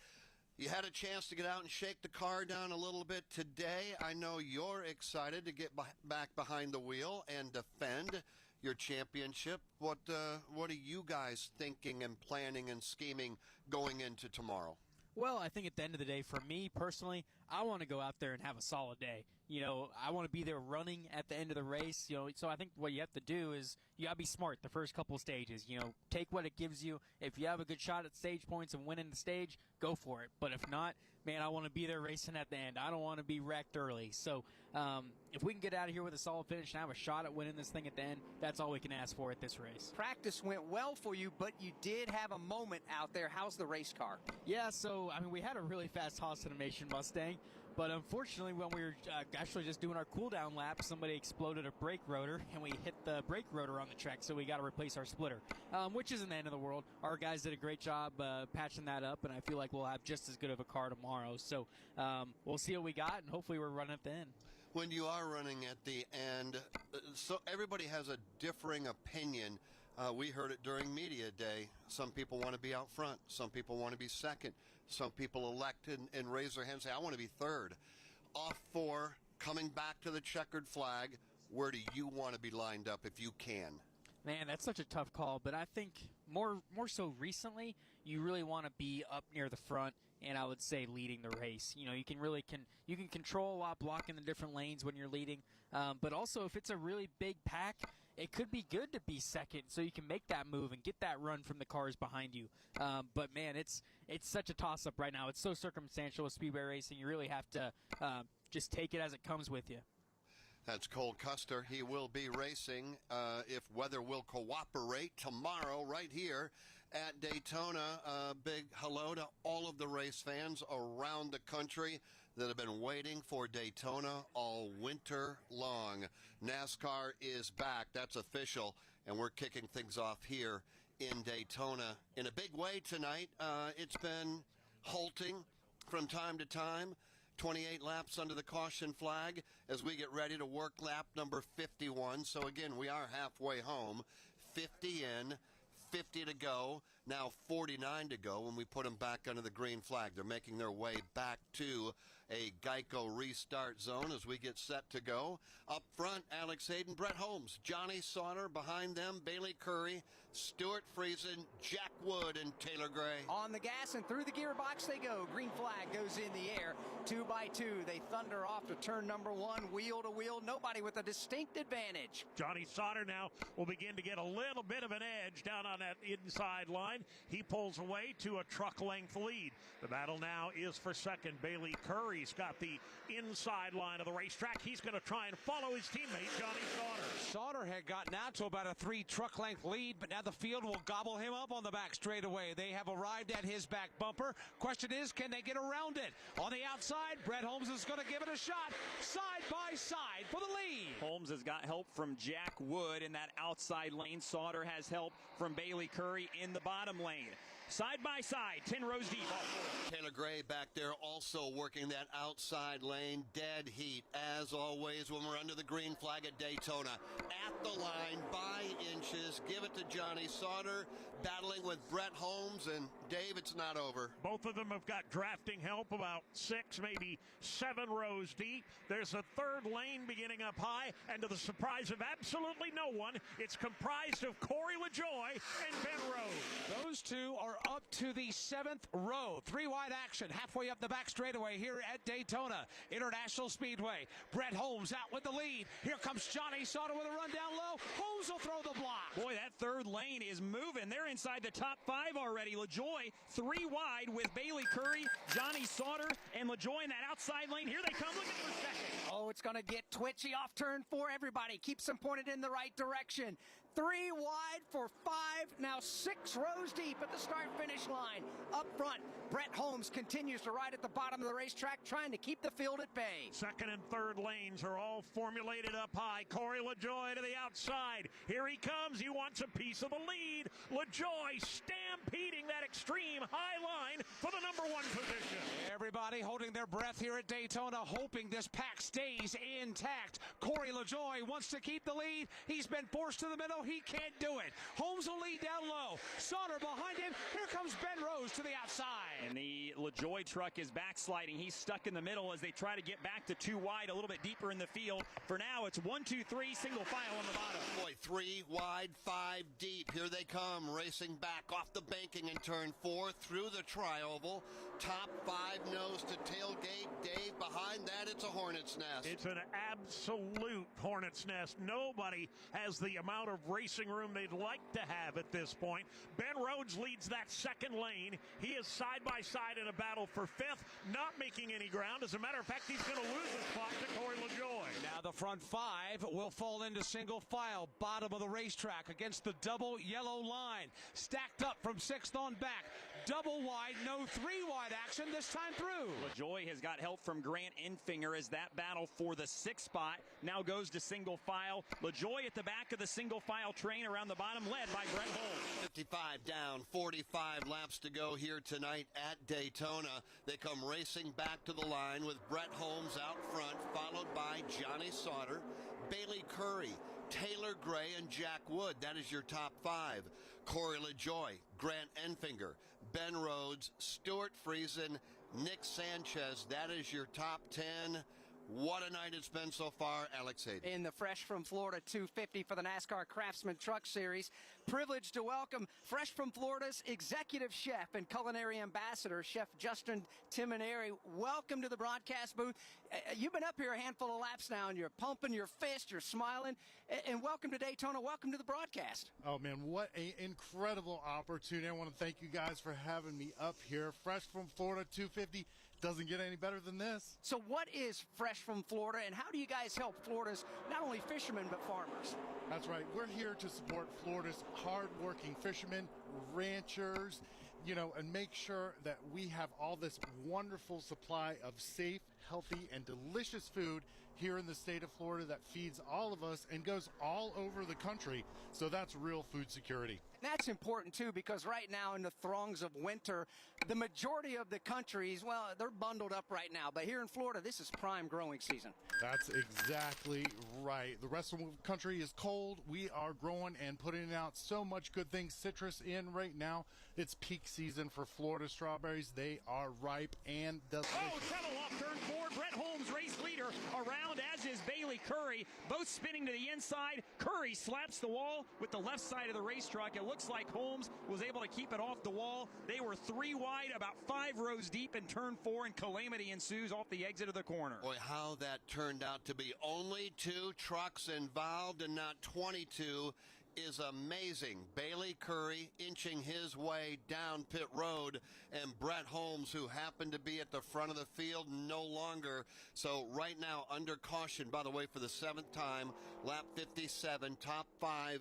You had a chance to get out and shake the car down a little bit today. I know you're excited to get back behind the wheel and defend your championship. What are you guys thinking and planning and scheming going into tomorrow? Well, I think at the end of the day, for me personally, I want to go out there and have a solid day. You know, I want to be there running at the end of the race. You know, so I think what you have to do is you got to be smart the first couple of stages. You know, take what it gives you. If you have a good shot at stage points and winning the stage, go for it. But if not, man, I want to be there racing at the end. I don't want to be wrecked early. So if we can get out of here with a solid finish and have a shot at winning this thing at the end, that's all we can ask for at this race. Practice went well for you, but you did have a moment out there. How's the race car? Yeah, so, I mean, we had a really fast Haas Animation Mustang. But unfortunately, when we were actually just doing our cool-down lap, somebody exploded a brake rotor, and we hit the brake rotor on the track, so we got to replace our splitter, which isn't the end of the world. Our guys did a great job patching that up, and I feel like we'll have just as good of a car tomorrow. So we'll see what we got, and hopefully we're running at the end. When you are running at the end, so everybody has a differing opinion. We heard it during media day. Some people want to be out front. Some people want to be second. Some people elect and raise their hand and say, I want to be third. Off four, coming back to the checkered flag, where do you want to be lined up if you can? Man, that's such a tough call, but I think more so recently, you really want to be up near the front, and I would say leading the race. You know, you can control a lot, blocking the different lanes when you're leading, but also if it's a really big pack, it could be good to be second so you can make that move and get that run from the cars behind you. But, man, it's such a toss-up right now. It's so circumstantial with speedway racing. You really have to just take it as it comes with you. That's Cole Custer. He will be racing, if weather will cooperate, tomorrow right here at Daytona. Big hello to all of the race fans around the country that have been waiting for Daytona all winter long. NASCAR is back. That's official, and we're kicking things off here in Daytona in a big way tonight. It's been halting from time to time. 28 laps under the caution flag as we get ready to work lap number 51. So, again, we are halfway home. 50 in, 50 to go. Now 49 to go when we put them back under the green flag. They're making their way back to a Geico restart zone as we get set to go. Up front, Alex Hayden, Brett Holmes, Johnny Sauter. Behind them, Bailey Curry, Stuart Friesen, Jack Wood, and Taylor Gray. On the gas and through the gearbox they go. Green flag goes in the air. 2 by 2. They thunder off to turn number 1, wheel to wheel. Nobody with a distinct advantage. Johnny Sauter now will begin to get a little bit of an edge down on that inside line. He pulls away to a truck length lead. The battle now is for second. Bailey Curry's got the inside line of the racetrack. He's going to try and follow his teammate, Johnny Sauter. Sauter had gotten out to about a 3 truck length lead, but now the field will gobble him up on the back straightaway. They have arrived at his back bumper. Question is, can they get around it? On the outside, Brett Holmes is going to give it a shot. Side by side for the lead. Holmes has got help from Jack Wood in that outside lane. Sauter has help from Bailey Curry in the bottom lane. side by side, 10 rows deep. Taylor Gray back there also working that outside lane. Dead heat, as always, when we're under the green flag at Daytona. At the line, by inches. Give it to Johnny Sauter, battling with Brett Holmes. And, Dave, it's not over. Both of them have got drafting help about 6, maybe 7 rows deep. There's a third lane beginning up high, and to the surprise of absolutely no one, it's comprised of Corey LaJoie and Ben Rhodes. Those two are up to the 7th row. 3-wide action halfway up the back straightaway here at Daytona International Speedway. Brett Holmes out with the lead. Here comes Johnny Sauter with a run down low. Holmes will throw the block. Boy, that third lane is moving. They're inside the top 5 already. LaJoie 3 wide with Bailey Curry, Johnny Sauter, and LaJoie in that outside lane. Here they come. Look at for second. Oh, it's going to get twitchy off turn 4. Everybody keeps them pointed in the right direction. 3 wide for 5, now 6 rows deep at the start-finish line. Up front, Brett Holmes continues to ride at the bottom of the racetrack, trying to keep the field at bay. Second and third lanes are all formulated up high. Corey LaJoie to the outside. Here he comes. He wants a piece of the lead. LaJoie stampeding that extreme high line for the number 1 position. Everybody holding their breath here at Daytona, hoping this pack stays intact. Corey LaJoie wants to keep the lead. He's been forced to the middle. He can't do it. Holmes will lead down low. Sauter behind him. Here comes Ben Rhodes to the outside. And the LaJoie truck is backsliding. He's stuck in the middle as they try to get back to 2 wide, a little bit deeper in the field. For now, it's 1, 2, 3, single file on the bottom. Boy, 3 wide, 5 deep. Here they come, racing back off the banking in turn 4 through the tri-oval. Top 5 nose to tailgate. Dave, behind that, it's a hornet's nest. It's an absolute hornet's nest. Nobody has the amount of racing room they'd like to have at this point. Ben Rhodes leads that second lane. He is side by side in a battle for 5th, not making any ground. As a matter of fact, he's going to lose his spot to Corey LaJoie. Now the front 5 will fall into single file, bottom of the racetrack against the double yellow line. Stacked up from 6th on back. Double wide, no 3 wide action this time through. LaJoie has got help from Grant Enfinger as that battle for the 6th spot now goes to single file. LaJoie at the back of the single file train around the bottom, led by Brett Holmes. 55 down, 45 laps to go here tonight at Daytona. They come racing back to the line with Brett Holmes out front, followed by Johnny Sauter, Bailey Curry, Taylor Gray, and Jack Wood. That is your top 5. Corey LaJoie, Grant Enfinger, Ben Rhodes, Stuart Friesen, Nick Sanchez. That is your top 10. What a night it's been so far, Alex Hayden. In the Fresh from Florida 250 for the NASCAR Craftsman Truck Series. Privileged to welcome Fresh from Florida's executive chef and culinary ambassador, Chef Justin Timoneri. Welcome to the broadcast booth. You've been up here a handful of laps now, and you're pumping your fist, you're smiling. And welcome to Daytona. Welcome to the broadcast. Oh, man, what an incredible opportunity. I want to thank you guys for having me up here. Fresh from Florida 250. Doesn't get any better than this. So what is Fresh from Florida, and how do you guys help Florida's not only fishermen but farmers? That's right. We're here to support Florida's hard-working fishermen, ranchers, and make sure that we have all this wonderful supply of safe, healthy, and delicious food here in the state of Florida that feeds all of us and goes all over the country. So that's real food security. That's important, too, because right now in the throngs of winter, the majority of the countries, well, they're bundled up right now. But here in Florida, this is prime growing season. That's exactly right. The rest of the country is cold. We are growing and putting out so much good things. Citrus in right now. It's peak season for Florida strawberries. They are ripe and delicious. Oh, trouble off turn 4. Brett Holmes, race leader, around, as is Bailey Curry. Both spinning to the inside. Curry slaps the wall with the left side of the race truck. It looks like Holmes was able to keep it off the wall. They were 3 wide, about 5 rows deep in turn 4, and calamity ensues off the exit of the corner. Boy, how that turned out to be. Only 2 trucks involved and not 22 is amazing. Bailey Curry inching his way down pit road, and Brett Holmes, who happened to be at the front of the field, no longer. So right now under caution, by the way, for the 7th time, lap 57, top 5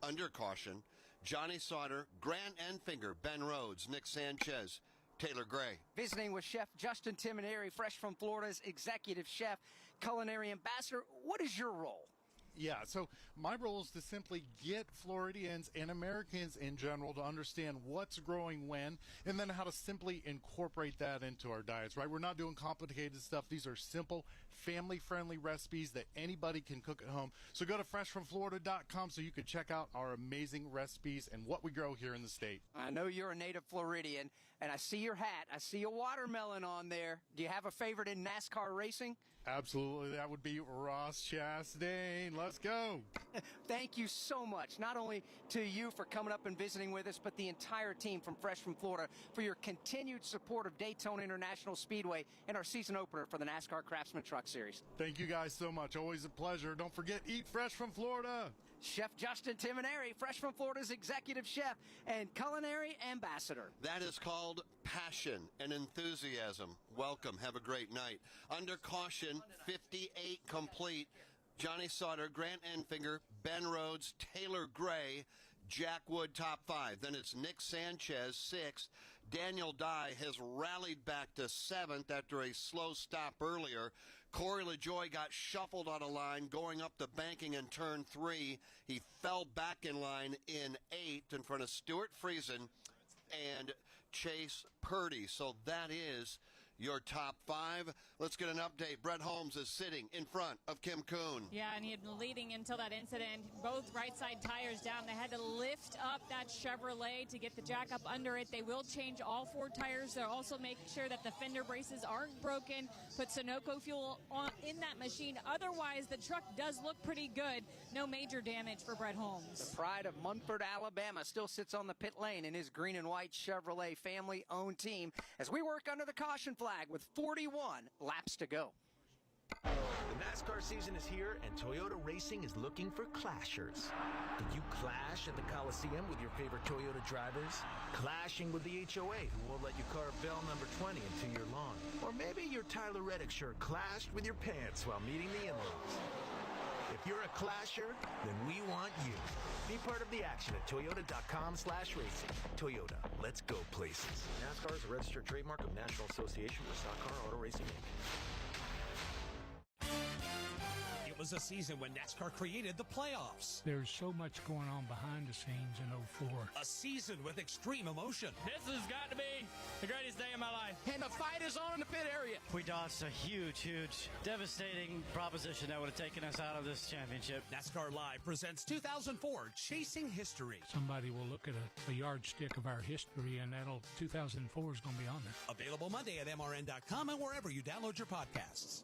under caution. Johnny Sauter, Grant Enfinger, Ben Rhodes, Nick Sanchez, Taylor Gray. Visiting with Chef Justin Timoneri, Fresh from Florida's executive chef, culinary ambassador. What is your role? Yeah, so my role is to simply get Floridians and Americans in general to understand what's growing when, and then how to simply incorporate that into our diets, right? We're not doing complicated stuff. These are simple, family-friendly recipes that anybody can cook at home. So go to freshfromflorida.com so you can check out our amazing recipes and what we grow here in the state. I know you're a native Floridian, and I see your hat. I see a watermelon on there. Do you have a favorite in NASCAR racing? Absolutely, that would be Ross Chastain. Let's go. Thank you so much, not only to you for coming up and visiting with us, but the entire team from Fresh from Florida for your continued support of Daytona International Speedway and our season opener for the NASCAR Craftsman Truck Series. Thank you guys so much. Always a pleasure. Don't forget, eat fresh from Florida. Chef Justin Timoneri, Fresh from Florida's executive chef and culinary ambassador. That is called passion and enthusiasm. Welcome. Have a great night. Under caution, 58 complete. Johnny Sauter, Grant Enfinger, Ben Rhodes, Taylor Gray, Jack Wood, top 5. Then it's Nick Sanchez, 6th. Daniel Dye has rallied back to 7th after a slow stop earlier. Corey LaJoie got shuffled on a line going up the banking in turn 3. He fell back in line in 8th in front of Stuart Friesen and Chase Purdy. So that is your top 5. Let's get an update. Brett Holmes is sitting in front of Kim Kuhn. Yeah, and he had been leading until that incident. Both right side tires down. They had to lift up that Chevrolet to get the jack up under it. They will change all 4 tires. They'll also make sure that the fender braces aren't broken. Put Sunoco fuel on in that machine. Otherwise, the truck does look pretty good. No major damage for Brett Holmes. The pride of Munford, Alabama still sits on the pit lane in his green and white Chevrolet family-owned team as we work under the caution flag with 41 laps to go. The NASCAR season is here, and Toyota Racing is looking for clashers. Did you clash at the Coliseum with your favorite Toyota drivers? Clashing with the HOA, who won't let you carve bell number 20 into your lawn? Or maybe your Tyler Reddick shirt clashed with your pants while meeting the in-laws? If you're a clasher, then we want you. Be part of the action at toyota.com/racing. Toyota, let's go places. NASCAR is a registered trademark of National Association for Stock Car Auto Racing, Inc. It was a season when NASCAR created the playoffs. There's so much going on behind the scenes in 04. A season with extreme emotion. This has got to be the greatest day of my life. And the fight is on in the pit area. We dodged a huge, devastating proposition that would have taken us out of this championship. NASCAR Live presents 2004 Chasing History. Somebody will look at a yardstick of our history, and 2004 is going to be on there. Available Monday at MRN.com and wherever you download your podcasts.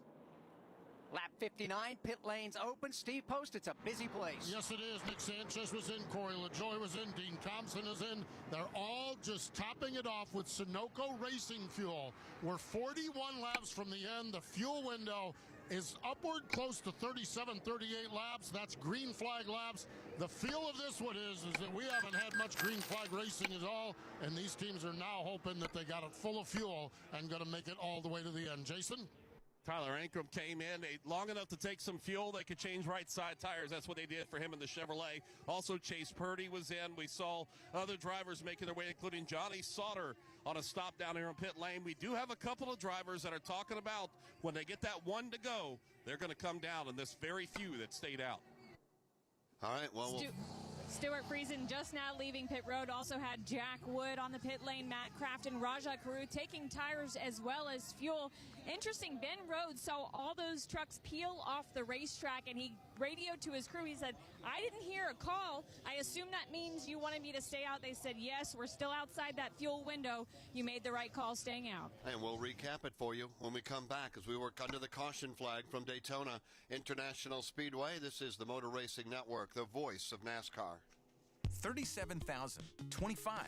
Lap 59, pit lanes open. Steve Post, it's a busy place. Yes, it is. Nick Sanchez was in. Corey LaJoie was in. Dean Thompson is in. They're all just topping it off with Sunoco racing fuel. We're 41 laps from the end. The fuel window is upward close to 37, 38 laps. That's green flag laps. The feel of this one is that we haven't had much green flag racing at all, and these teams are now hoping that they got it full of fuel and going to make it all the way to the end. Jason? Tyler Ankrum came in long enough to take some fuel. They could change right side tires. That's what they did for him in the Chevrolet. Also, Chase Purdy was in. We saw other drivers making their way, including Johnny Sauter on a stop down here in pit lane. We do have a couple of drivers that are talking about when they get that one to go, they're going to come down, and this very few that stayed out. All right, well, Stuart Friesen just now leaving pit road. Also had Jack Wood on the pit lane, Matt Kraft and Raja Carew taking tires as well as fuel. Interesting, Ben Rhodes saw all those trucks peel off the racetrack, and he radioed to his crew. He said, I didn't hear a call. I assume that means you wanted me to stay out. They said, yes, we're still outside that fuel window. You made the right call staying out. And we'll recap it for you when we come back as we work under the caution flag from Daytona International Speedway. This is the Motor Racing Network, the voice of NASCAR. 37,000, 25,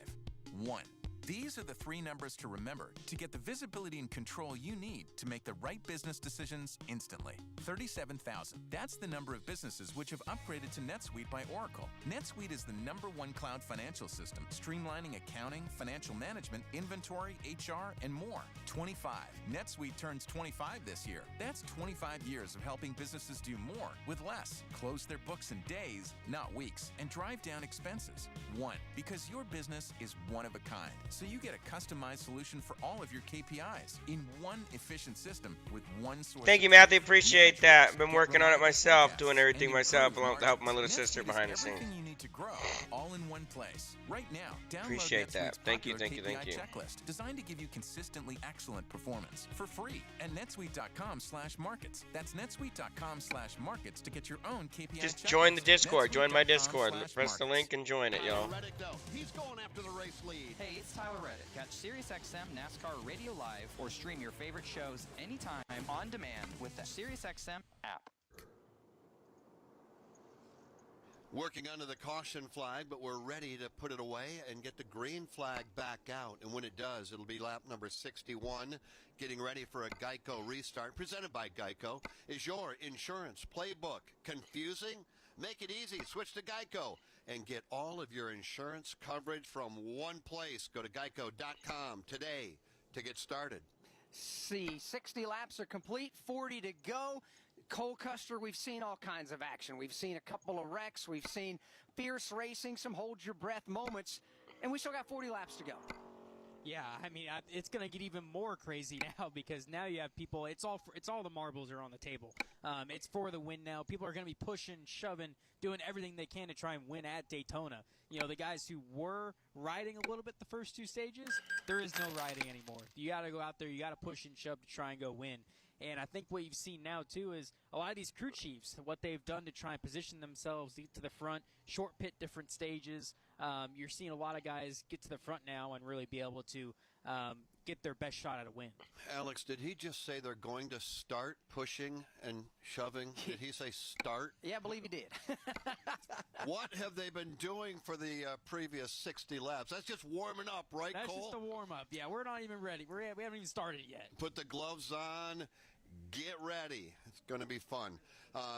1. These are the 3 numbers to remember to get the visibility and control you need to make the right business decisions instantly. 37,000. That's the number of businesses which have upgraded to NetSuite by Oracle. NetSuite is the #1 cloud financial system, streamlining accounting, financial management, inventory, HR, and more. 25. NetSuite turns 25 this year. That's 25 years of helping businesses do more with less, close their books in days, not weeks, and drive down expenses. 1. Because your business is one of a kind. so you get a customized solution for all of your KPIs in one efficient system with one source. Thank you, Matthew. Appreciate that. Been working on it myself, doing everything myself, along with the help of my little sister behind the scenes. Everything you need to grow, all in one place. Right now, download Appreciate that. NetSuite's Thank you, popular thank you, thank KPI you. checklist, designed to give you consistently excellent performance for free at netsuite.com/markets. That's netsuite.com/markets to get your own KPI Just checklist. join the Discord. Join my Discord. netsuite.com/markets. Press the link and join it, y'all. Reddick, though, he's going after the race lead. Hey, it's Tyler Reddick. Catch SiriusXM NASCAR Radio Live or stream your favorite shows anytime on demand with the SiriusXM app. Working under the caution flag, but we're ready to put it away and get the green flag back out. And when it does, it'll be lap number 61. Getting ready for a Geico restart presented by Geico. Is your insurance playbook confusing? Make it easy. Switch to Geico and get all of your insurance coverage from one place. Go to geico.com today to get started. See, 60 laps are complete, 40 to go. Cole Custer, we've seen all kinds of action. We've seen a couple of wrecks. We've seen fierce racing, some hold-your-breath moments, and we still got 40 laps to go. Yeah, I mean, it's going to get even more crazy now because now you have people. It's all the marbles are on the table. It's for the win now. People are going to be pushing, shoving, doing everything they can to try and win at Daytona. You know, the guys who were riding a little bit the first two stages, there is no riding anymore. You got to go out there. You got to push and shove to try and go win. And I think what you've seen now, too, is a lot of these crew chiefs, what they've done to try and position themselves to the front, short pit different stages. You're seeing a lot of guys get to the front now and really be able to get their best shot at a win. Alex, did he just say they're going to start pushing and shoving? Did he say start? Yeah, I believe he did. What have they been doing for the previous 60 laps? That's just warming up, right, That's Cole? just a warm-up. Yeah, we're not even ready. We haven't even started yet. Put the gloves on. Get ready. It's going to be fun.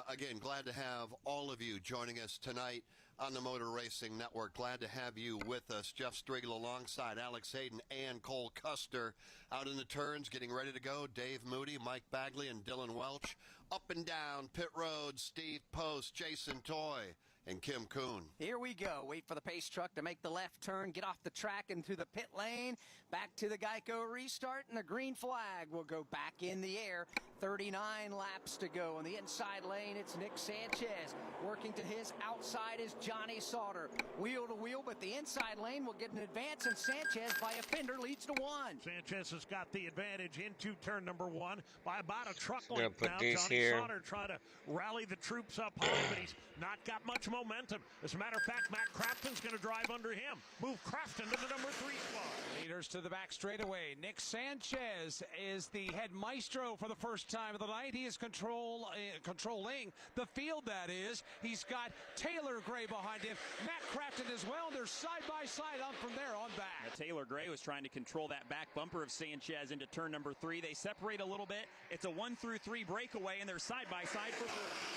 Again, glad to have all of you joining us tonight on the Motor Racing Network. Glad to have you with us. Jeff Striegel alongside Alex Hayden and Cole Custer out in the turns, getting ready to go. Dave Moody, Mike Bagley, and Dylan Welch. Up and down pit road, Steve Post, Jason Toy, and Kim Kuhn. Here we go. Wait for the pace truck to make the left turn, get off the track into the pit lane, back to the Geico restart, and the green flag will go back in the air. 39 laps to go. On the inside lane, it's Nick Sanchez. Working to his outside is Johnny Sauter. Wheel to wheel, but the inside lane will get an advance, and Sanchez by a fender leads to one. Sanchez has got the advantage into turn number one by about a truck Gonna length put now. these Johnny here. Sauter trying to rally the troops up high, but he's not got much momentum. As a matter of fact, Matt Crafton's going to drive under him. Move Crafton to the number 3 spot. Leaders to the back straightaway. Nick Sanchez is the head maestro for the first time of the night. He is controlling the field, that is. He's got Taylor Gray behind him. Matt Crafton as well. They're side by side on from there on back. Now, Taylor Gray was trying to control that back bumper of Sanchez into turn number 3. They separate a little bit. It's a 1-through-3 breakaway, and they're side by side for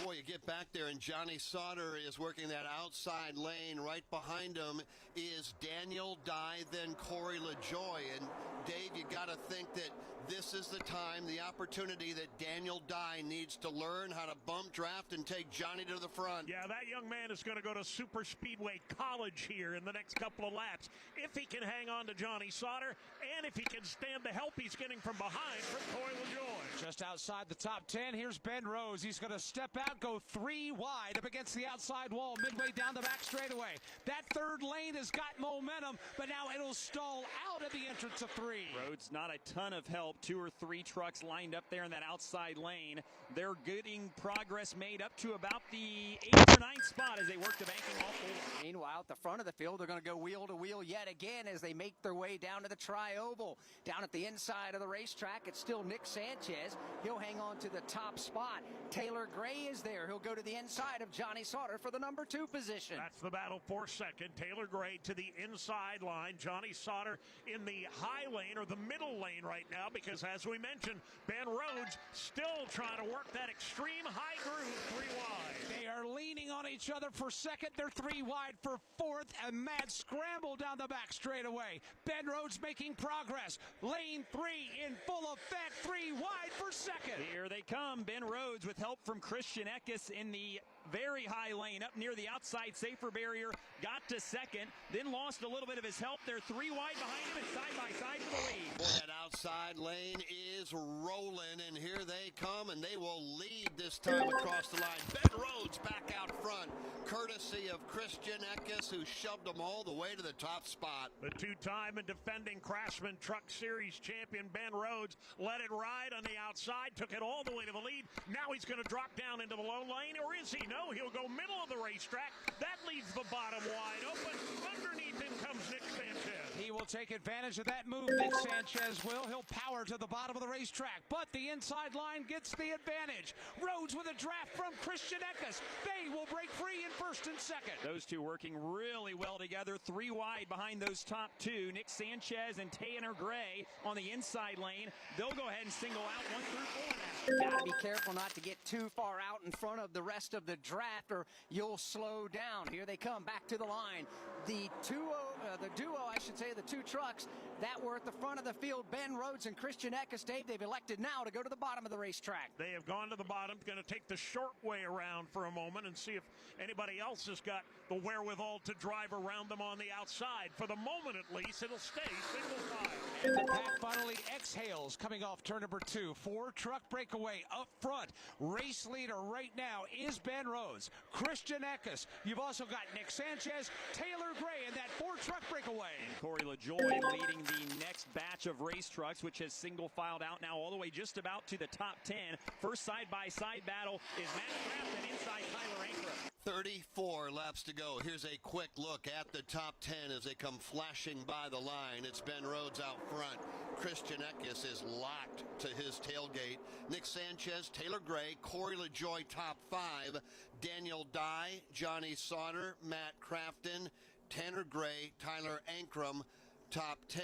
Boy, you get back there, and Johnny Sauter is working that outside lane. Right behind him is Daniel Dye, then Corey LaJoy. And Dave, you got to think that this is the time, the opportunity that Daniel Dye needs to learn how to bump draft and take Johnny to the front. Yeah, that young man is going to go to Super Speedway College here in the next couple of laps. If he can hang on to Johnny Sauter, and if he can stand the help he's getting from behind from Corey LaJoy. Just outside the top 10, here's Ben Rose. He's going to step out, go 3 wide up against the outside wall, midway down the back straightaway. That third lane has got momentum, but now it'll stall out at the entrance of 3. Rhodes, not a ton of help. 2 or 3 trucks lined up there in that outside lane. They're getting progress made up to about the 8th or 9th spot as they work the banking all 4. Meanwhile, at the front of the field, they're going to go wheel to wheel yet again as they make their way down to the tri-oval. Down at the inside of the racetrack, it's still Nick Sanchez. He'll hang on to the top spot. Taylor Gray is there. He'll go to the inside of Johnny Sauter for the number 2 position. That's the battle for second. Taylor Gray to the inside line. Johnny Sauter in the high lane or the middle lane right now because, as we mentioned, Ben Rhodes still trying to work that extreme high groove 3 wide. They are leaning on each other for second. They're 3 wide for 4th, and mad scramble down the back straightaway. Ben Rhodes making progress. Lane 3 in full effect. 3 wide for second. Here they come. Ben Rhodes with help from Christian Eckes in the very high lane up near the outside safer barrier, got to second, then lost a little bit of his help. They're 3 wide behind him and side by side for the lead. Boy, that outside lane is rolling, and here they come, and they will lead this time across the line. Ben Rhodes back out front, courtesy of Christian Eckes, who shoved them all the way to the top spot. The two-time and defending Craftsman Truck Series champion Ben Rhodes let it ride on the outside, took it all the way to the lead. Now he's going to drop down into the low lane, or is he? No, he'll go middle of the racetrack. That leaves the bottom wide open. Underneath him comes Nick Sanchez. He will take advantage of that move, Nick Sanchez will. He'll power to the bottom of the racetrack, but the inside line gets the advantage. Rhodes with a draft from Christian Eckes. They will break free in first and second. Those two working really well together. 3 wide behind those top two. Nick Sanchez and Tanner Gray on the inside lane. They'll go ahead and single out 1 through 4 now. Gotta be careful not to get too far out in front of the rest of the draft, or you'll slow down. Here they come back to the line. The duo, I should say, the two trucks that were at the front of the field, Ben Rhodes and Christian Eckes, Dave, they've elected now to go to the bottom of the racetrack. They have gone to the bottom, going to take the short way around for a moment and see if anybody else has got the wherewithal to drive around them on the outside. For the moment, at least, it'll stay single file. And the pack finally exhales coming off turn number 2. 4-truck breakaway up front. Race leader right now is Ben Rhodes. Christian Eckes. You've also got Nick Sanchez, Taylor Gray, and that 4-truck breakaway. And Corey LaJoie leading the next batch of race trucks, which has single filed out now all the way just about to the top 10. First side-by-side battle is Matt Crafton inside Tyler Ankrum. 34 laps to go. Here's a quick look at the top 10 as they come flashing by the line. It's Ben Rhodes out front. Christian Eckes is locked to his tailgate. Nick Sanchez, Taylor Gray, Corey LaJoie top 5. Daniel Dye, Johnny Sauter, Matt Crafton, Tanner Gray, Tyler Ankrum top 10.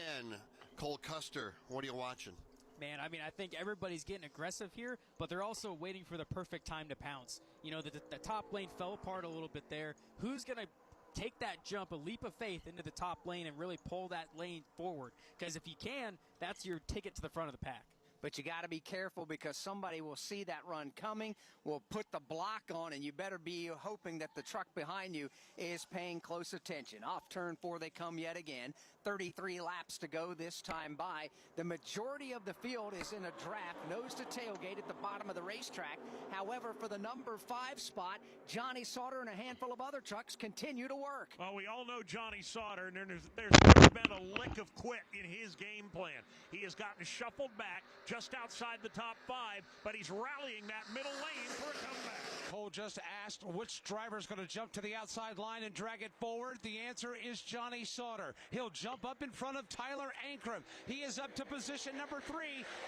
Cole Custer, what are you watching? Man, I mean, I think everybody's getting aggressive here, but they're also waiting for the perfect time to pounce. You know, the top lane fell apart a little bit there. Who's going to take that jump, a leap of faith into the top lane and really pull that lane forward? Because if you can, that's your ticket to the front of the pack. But you got to be careful because somebody will see that run coming, will put the block on, and you better be hoping that the truck behind you is paying close attention. Off turn 4 they come yet again. 33 laps to go this time by. The majority of the field is in a draft, nose to tailgate at the bottom of the racetrack. However, for the number 5 spot, Johnny Sauter and a handful of other trucks continue to work. Well, we all know Johnny Sauter, and there's never been a lick of quit in his game plan. He has gotten shuffled back just outside the top 5, but he's rallying that middle lane for a comeback. Cole just asked which driver's going to jump to the outside line and drag it forward. The answer is Johnny Sauter. He'll jump up in front of Tyler Ankrum. He is up to position number 3,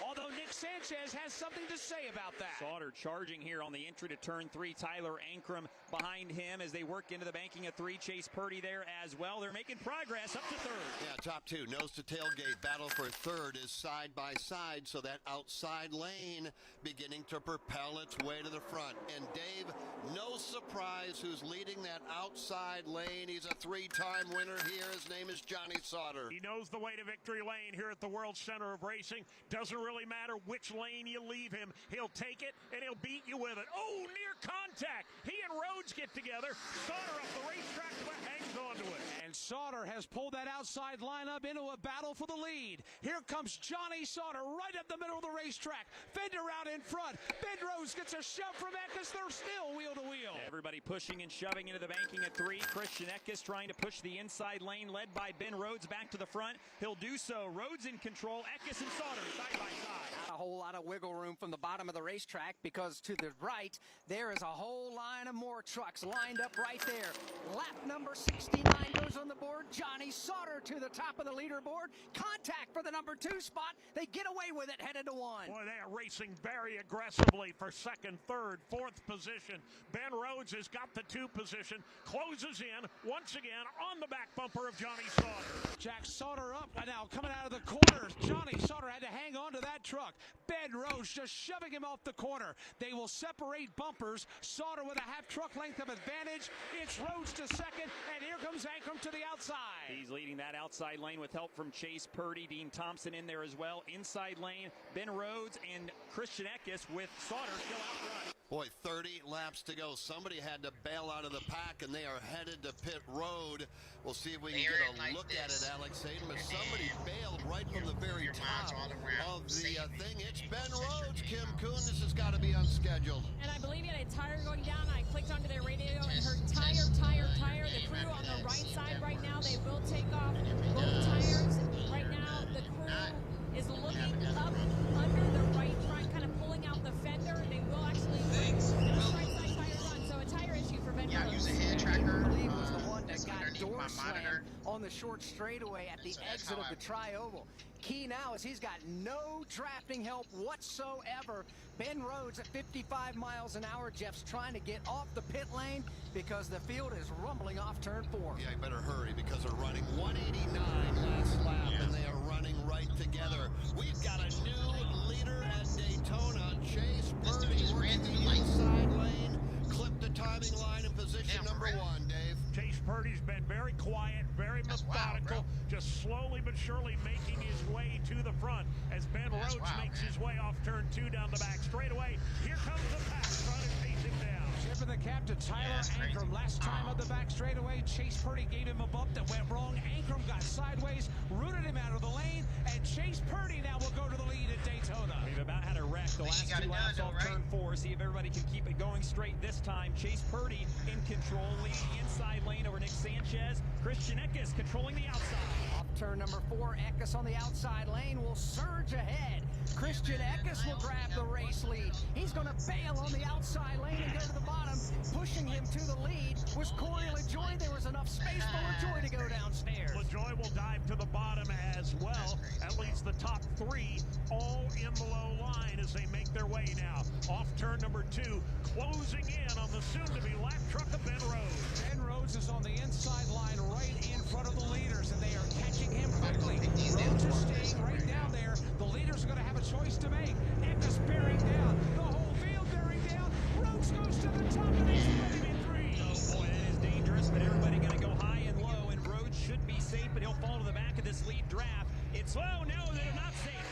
although Nick Sanchez has something to say about that. Sauter charging here on the entry to turn 3. Tyler Ankrum behind him as they work into the banking of 3. Chase Purdy there as well. They're making progress up to 3rd. Yeah, top 2, nose to tailgate. Battle for 3rd is side by side, so that outside lane beginning to propel its way to the front. And Dave, no surprise who's leading that outside lane. He's a 3-time winner here. His name is Johnny Sauter. He knows the way to victory lane here at the World Center of Racing. Doesn't really matter which lane you leave him. He'll take it, and he'll beat you with it. Oh, near contact. He and Rhodes get together. Sauter up the racetrack, but hangs onto it. And Sauter has pulled that outside lineup into a battle for the lead. Here comes Johnny Sauter right up the middle of the racetrack. Fender out in front. Ben Rhodes gets a shove from Eckes. They're still wheel to wheel. Everybody pushing and shoving into the banking at 3. Christian Eckes trying to push the inside lane, led by Ben Rhodes back to the front. He'll do so. Rhodes in control. Eckes and Sauter side by side. Not a whole lot of wiggle room from the bottom of the racetrack because to the right, there is a whole line of more trucks lined up right there. Lap number 69 goes on the board. Johnny Sauter to the top of the leaderboard. Contact for the number 2 spot. They get away with it, headed to 1. Boy, they are racing very aggressively for 2nd, 3rd, 4th position. Ben Rhodes has got the 2 position, closes in once again on the back bumper of Johnny Sauter. Jack Sauter up now coming out of the corner. Johnny Sauter had to hang on to that truck. Ben Rhodes just shoving him off the corner. They will separate bumpers. Sauter with a half truck length of advantage. It's Rhodes to 2nd, and here comes Ankrum to the outside. He's leading that outside lane with help from Chase Purdy. Dean Thompson in there as well. Inside lane, Ben Rhodes and Christian Eckes with Sauter still out front. Boy, 30 laps to go. Somebody had to bail out of the pack, and they are headed to pit road. We'll see if we can get a look at it, Alex Hayden. But somebody bailed right from the very top of the thing. It's Ben Rhodes, Kim Kuhn. This has got to be unscheduled. And I believe he had a tire going down. I clicked onto their radio and heard tire. The crew on the right side right now, they will take off both tires. Right now, the crew is looking up under the right front, kind of pulling out the fender. They will actually put those right side tires on. So a tire issue for Ben Rhodes. Use a hand tracker. I believe was the one that got door slammed on the short straightaway at the exit of the tri-oval. Key now is he's got no drafting help whatsoever. Ben Rhodes at 55 miles an hour. Jeff's trying to get off the pit lane because the field is rumbling off turn 4. Yeah, you better hurry because they're running 189 last lap, and they are running right together. We've got a new leader at Daytona. Chase Purdy working the inside lane. Clip the timing line in position number 1, Dave. Chase Purdy's been very quiet, very methodical, just slowly but surely making his way to the front as Ben Rhodes makes his way off turn 2 down the back straightaway. Here comes the pack trying to chase him down. Tipping the cap to Tyler Ankrum. Last time up the back straightaway, Chase Purdy gave him a bump that went wrong. Ankrum got sideways, rooted him out of the lane, and Chase Purdy now will go to the lead at Daytona. We've about had a wreck the last 2 laps off turn 4. See if everybody can keep it going straight this time. Chase Purdy in control, leading the inside lane over Nick Sanchez. Christian Eckes controlling the outside. Off turn number 4, Eckes on the outside lane will surge ahead. Christian Eckes will grab the race lead. He's going to bail on the outside lane and go to the bottom. Pushing him to the lead was Corey LaJoie. There was enough space for LaJoie to go downstairs. LaJoie will dive to the bottom as well. At least the top 3 all in the low line as they make their way now. Off turn number 2, closing in on the soon-to-be lap truck of Ben Rhodes. Ben Rhodes is on the inside line right in front of the leaders, and they are catching him quickly. Rhodes is staying right down there. The leaders are going to have a choice to make. Eckes bearing down. The whole field bearing down. Rhodes goes to the top, and he's running in 3. Oh, boy, that is dangerous, but everybody going to go high and low, and Rhodes should be safe, but he'll fall to the back of this lead draft. It's low. No, they're not safe.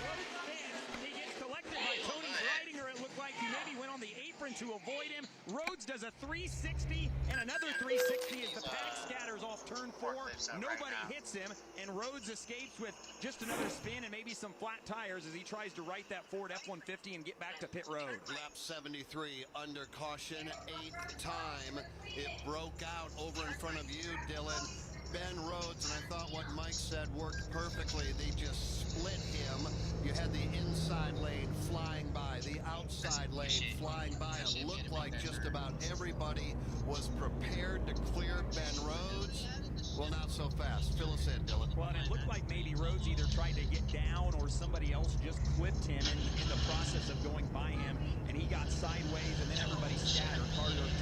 He gets collected by Tony Reidinger. It looked like he maybe went on the apron to avoid him. Rhodes does a 360 and another 360 as the pack scatters off turn 4. Nobody hits him, and Rhodes escapes with just another spin and maybe some flat tires as he tries to right that Ford F-150 and get back to pit road. Lap 73 under caution, 8th time. It broke out over in front of you, Dylan. Ben Rhodes, and I thought what Mike said worked perfectly. They just split him. You had the inside lane flying by, the outside lane flying by. It looked like just about everybody was prepared to clear Ben Rhodes. Well, not so fast. Fill us in, Dylan. Well, and it looked like maybe Rhodes either tried to get down or somebody else just clipped him in the process of going by him, and he got sideways, and then everybody scattered.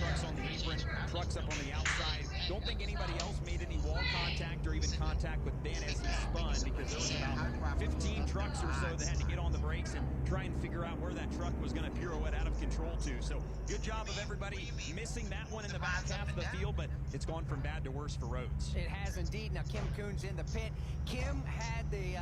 Trucks on the apron, trucks up on the outside. Don't think anybody else made any wall contact or even contact with Ben as he spun, because there was about 15 trucks or so that had to get on the brakes and try and figure out where that truck was going to pirouette out of control to. So good job of everybody missing that one in the back half of the field, but it's gone from bad to worse for Rhodes. It has indeed. Now Kim Kuhn's in the pit. Kim had the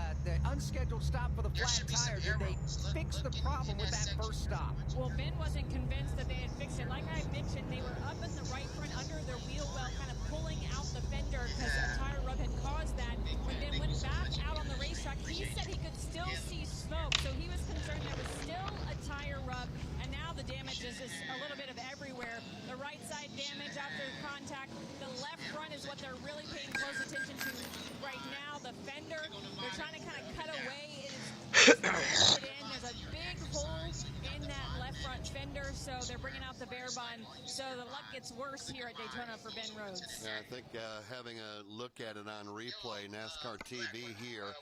unscheduled stop for the flat tire. Did they fix the problem with that first stop? Well, Ben wasn't convinced that they had fixed it. Like I mentioned, they were up in the right front under their wheel well, kind of pulling out the fender because a tire rub had caused that. When Ben went back out on the racetrack, he said he could still see smoke, so he was concerned there was still a tire rub, and now the damage is just a little bit of everywhere. The right side damage after contact, the left front is what they're really paying close attention to right now. The fender, they're trying to kind of cut away. There's a big hole in that left front fender, so they're bringing out the bear bun. So the luck gets worse here at Daytona for Ben Rhodes. Yeah, I think having a look at it on replay, NASCAR TV here,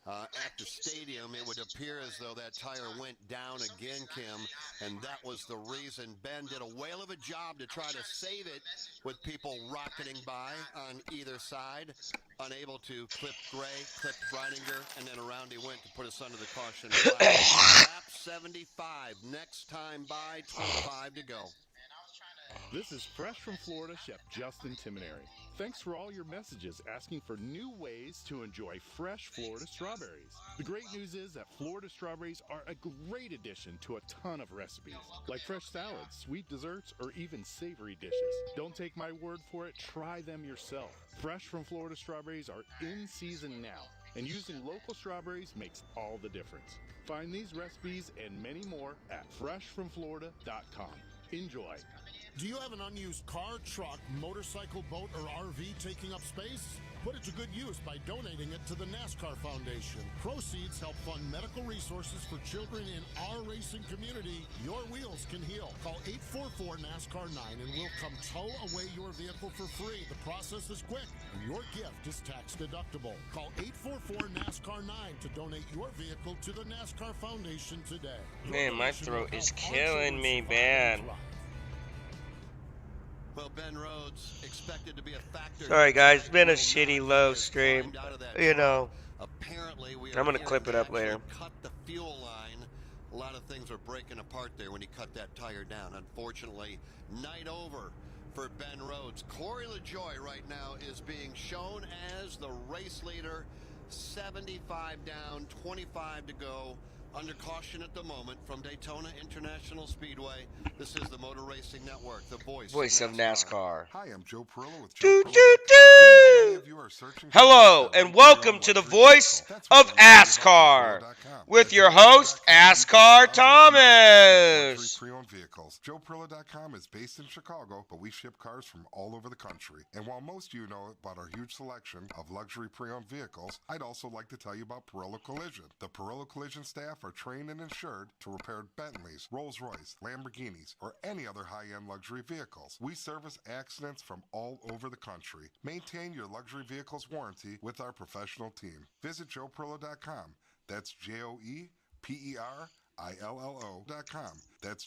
at the stadium, it would appear as though that tire went down again, Kim, and that was the reason. Ben did a whale of a job to try to save it with people rocketing by on either side, unable to clip Gray, clip Breininger, and then around he went to put us under the caution flag. Lap 75, next time by, 25 to go. This is fresh from Florida, Chef Justin Timoneri. Thanks for all your messages asking for new ways to enjoy fresh Florida strawberries. The great news is that Florida strawberries are a great addition to a ton of recipes, like fresh salads, sweet desserts, or even savory dishes. Don't take my word for it, try them yourself. Fresh from Florida strawberries are in season now, and using local strawberries makes all the difference. Find these recipes and many more at freshfromflorida.com. Enjoy. Do you have an unused car, truck, motorcycle, boat, or RV taking up space? Put it to good use by donating it to the NASCAR Foundation. Proceeds help fund medical resources for children in our racing community. Your wheels can heal. Call 844-NASCAR-9 and we'll come tow away your vehicle for free. The process is quick and your gift is tax deductible. Call 844-NASCAR-9 to donate your vehicle to the NASCAR Foundation today. Man, my throat is killing me bad. Well, Ben Rhodes expected to be a factor. Sorry guys, it's been a shitty low stream. You know. Apparently, I'm gonna clip it up later. Cut the fuel line. A lot of things are breaking apart there when he cut that tire down. Unfortunately, night over for Ben Rhodes. Corey LaJoie right now is being shown as the race leader. 75 down, 25 to go. Under caution at the moment from Daytona International Speedway. This is the Motor Racing Network, the voice of NASCAR. Hi, I'm Joe Perillo with Joe Hello, and welcome to the voice of ASCAR with your host, ASCAR Thomas. Pre-owned vehicles. JoePerillo.com is based in Chicago, but we ship cars from all over the country. And while most of you know about our huge selection of luxury pre-owned vehicles, I'd also like to tell you about Perillo Collision. The Perillo Collision staff are trained and insured to repair Bentleys, Rolls-Royce, Lamborghinis, or any other high-end luxury vehicles. We service accidents from all over the country. Maintain your luxury vehicle's warranty with our professional team. Visit JoePerillo.com. That's JoePerillo.com. That's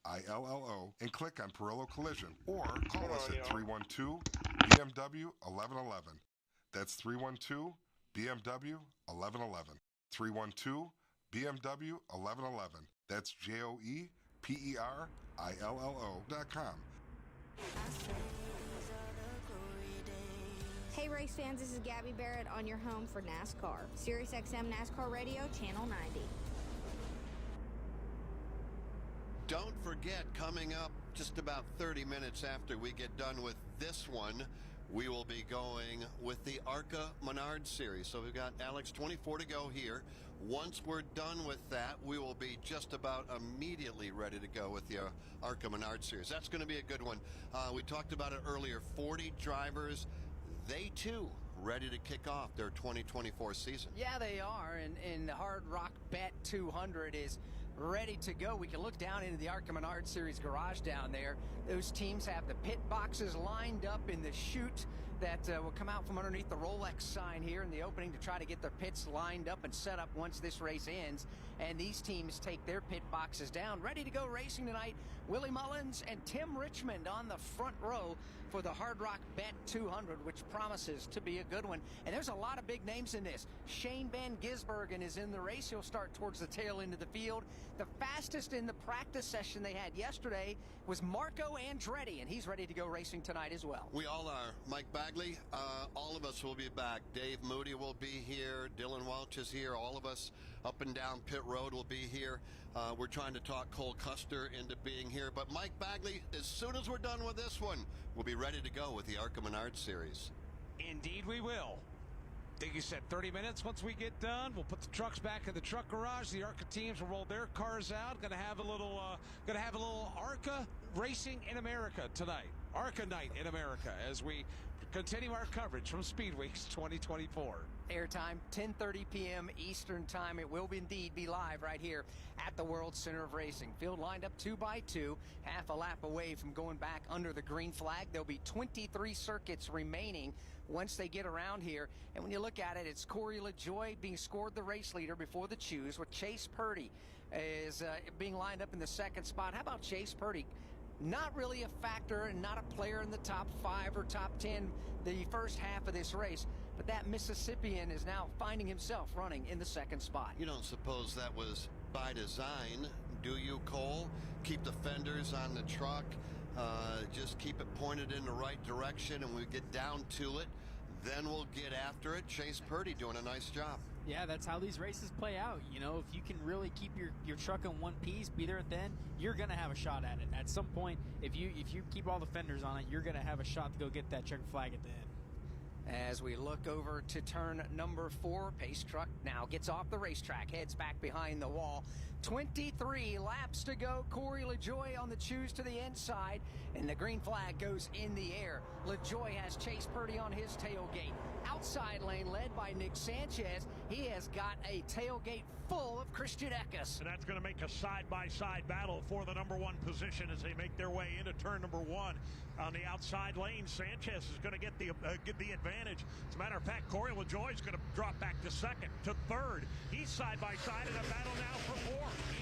JoePerillo, and click on Perillo Collision, or call us at 312-BMW 1111. That's 312-BMW 1111. 312-BMW 1111. That's JoePerillo.com. Hey race fans, this is Gabby Barrett on your home for NASCAR. SiriusXM NASCAR Radio, Channel 90. Don't forget, coming up just about 30 minutes after we get done with this one, we will be going with the ARCA Menard Series. So we've got, Alex, 24 to go here. Once we're done with that, we will be just about immediately ready to go with the ARCA Menard Series. That's going to be a good one. We talked about it earlier. 40 drivers, they too ready to kick off their 2024 season. Yeah, they are, and Hard Rock Bet 200 is ready to go. We can look down into the ARCA Menard Series garage down there. Those teams have the pit boxes lined up in the chute that will come out from underneath the Rolex sign here in the opening to try to get their pits lined up and set up once this race ends. And these teams take their pit boxes down, ready to go racing tonight. Willie Mullins and Tim Richmond on the front row for the Hard Rock Bet 200, which promises to be a good one. And there's a lot of big names in this. Shane Van Gisbergen is in the race. He'll start towards the tail end of the field. The fastest in the practice session they had yesterday was Marco Andretti, and he's ready to go racing tonight as well. We all are. Mike Bagley, all of us will be back. Dave Moody will be here. Dylan Welch is here. All of us up and down pit road will be here. We're trying to talk Cole Custer into being here. But Mike Bagley, as soon as we're done with this one, we'll be ready to go with the ARCA Menard Series. Indeed we will. I think you said 30 minutes. Once we get done, we'll put the trucks back in the truck garage. The ARCA teams will roll their cars out. Gonna have a little ARCA racing in America tonight. ARCA night in America as we continue our coverage from Speed Weeks 2024. Airtime 10:30 p.m. Eastern Time. It will indeed be live right here at the World Center of Racing. Field lined up 2 by 2, half a lap away from going back under the green flag. There'll be 23 circuits remaining once they get around here. And when you look at it, it's Corey LaJoie being scored the race leader before the choose, with Chase Purdy is being lined up in the second spot. How about Chase Purdy? Not really a factor and not a player in the top 5 or top 10 the first half of this race, but that Mississippian is now finding himself running in the second spot. You don't suppose that was by design, do you, Cole? Keep the fenders on the truck, Just keep it pointed in the right direction, and we get down to it. Then we'll get after it. Chase Purdy doing a nice job. Yeah, that's how these races play out. You know, if you can really keep your truck in one piece, be there at the end, you're going to have a shot at it. At some point, if you keep all the fenders on it, you're going to have a shot to go get that checkered flag at the end. As we look over to turn number 4, pace truck now gets off the racetrack, heads back behind the wall. 23 laps to go. Corey LaJoie on the choose to the inside, and the green flag goes in the air. LaJoie has Chase Purdy on his tailgate. Outside lane led by Nick Sanchez. He has got a tailgate full of Christian Eckes. And that's going to make a side-by-side battle for the number 1 position as they make their way into turn number 1. On the outside lane, Sanchez is going to get the advantage. As a matter of fact, Corey LaJoie is going to drop back to second, to third. He's side-by-side in a battle now for 4.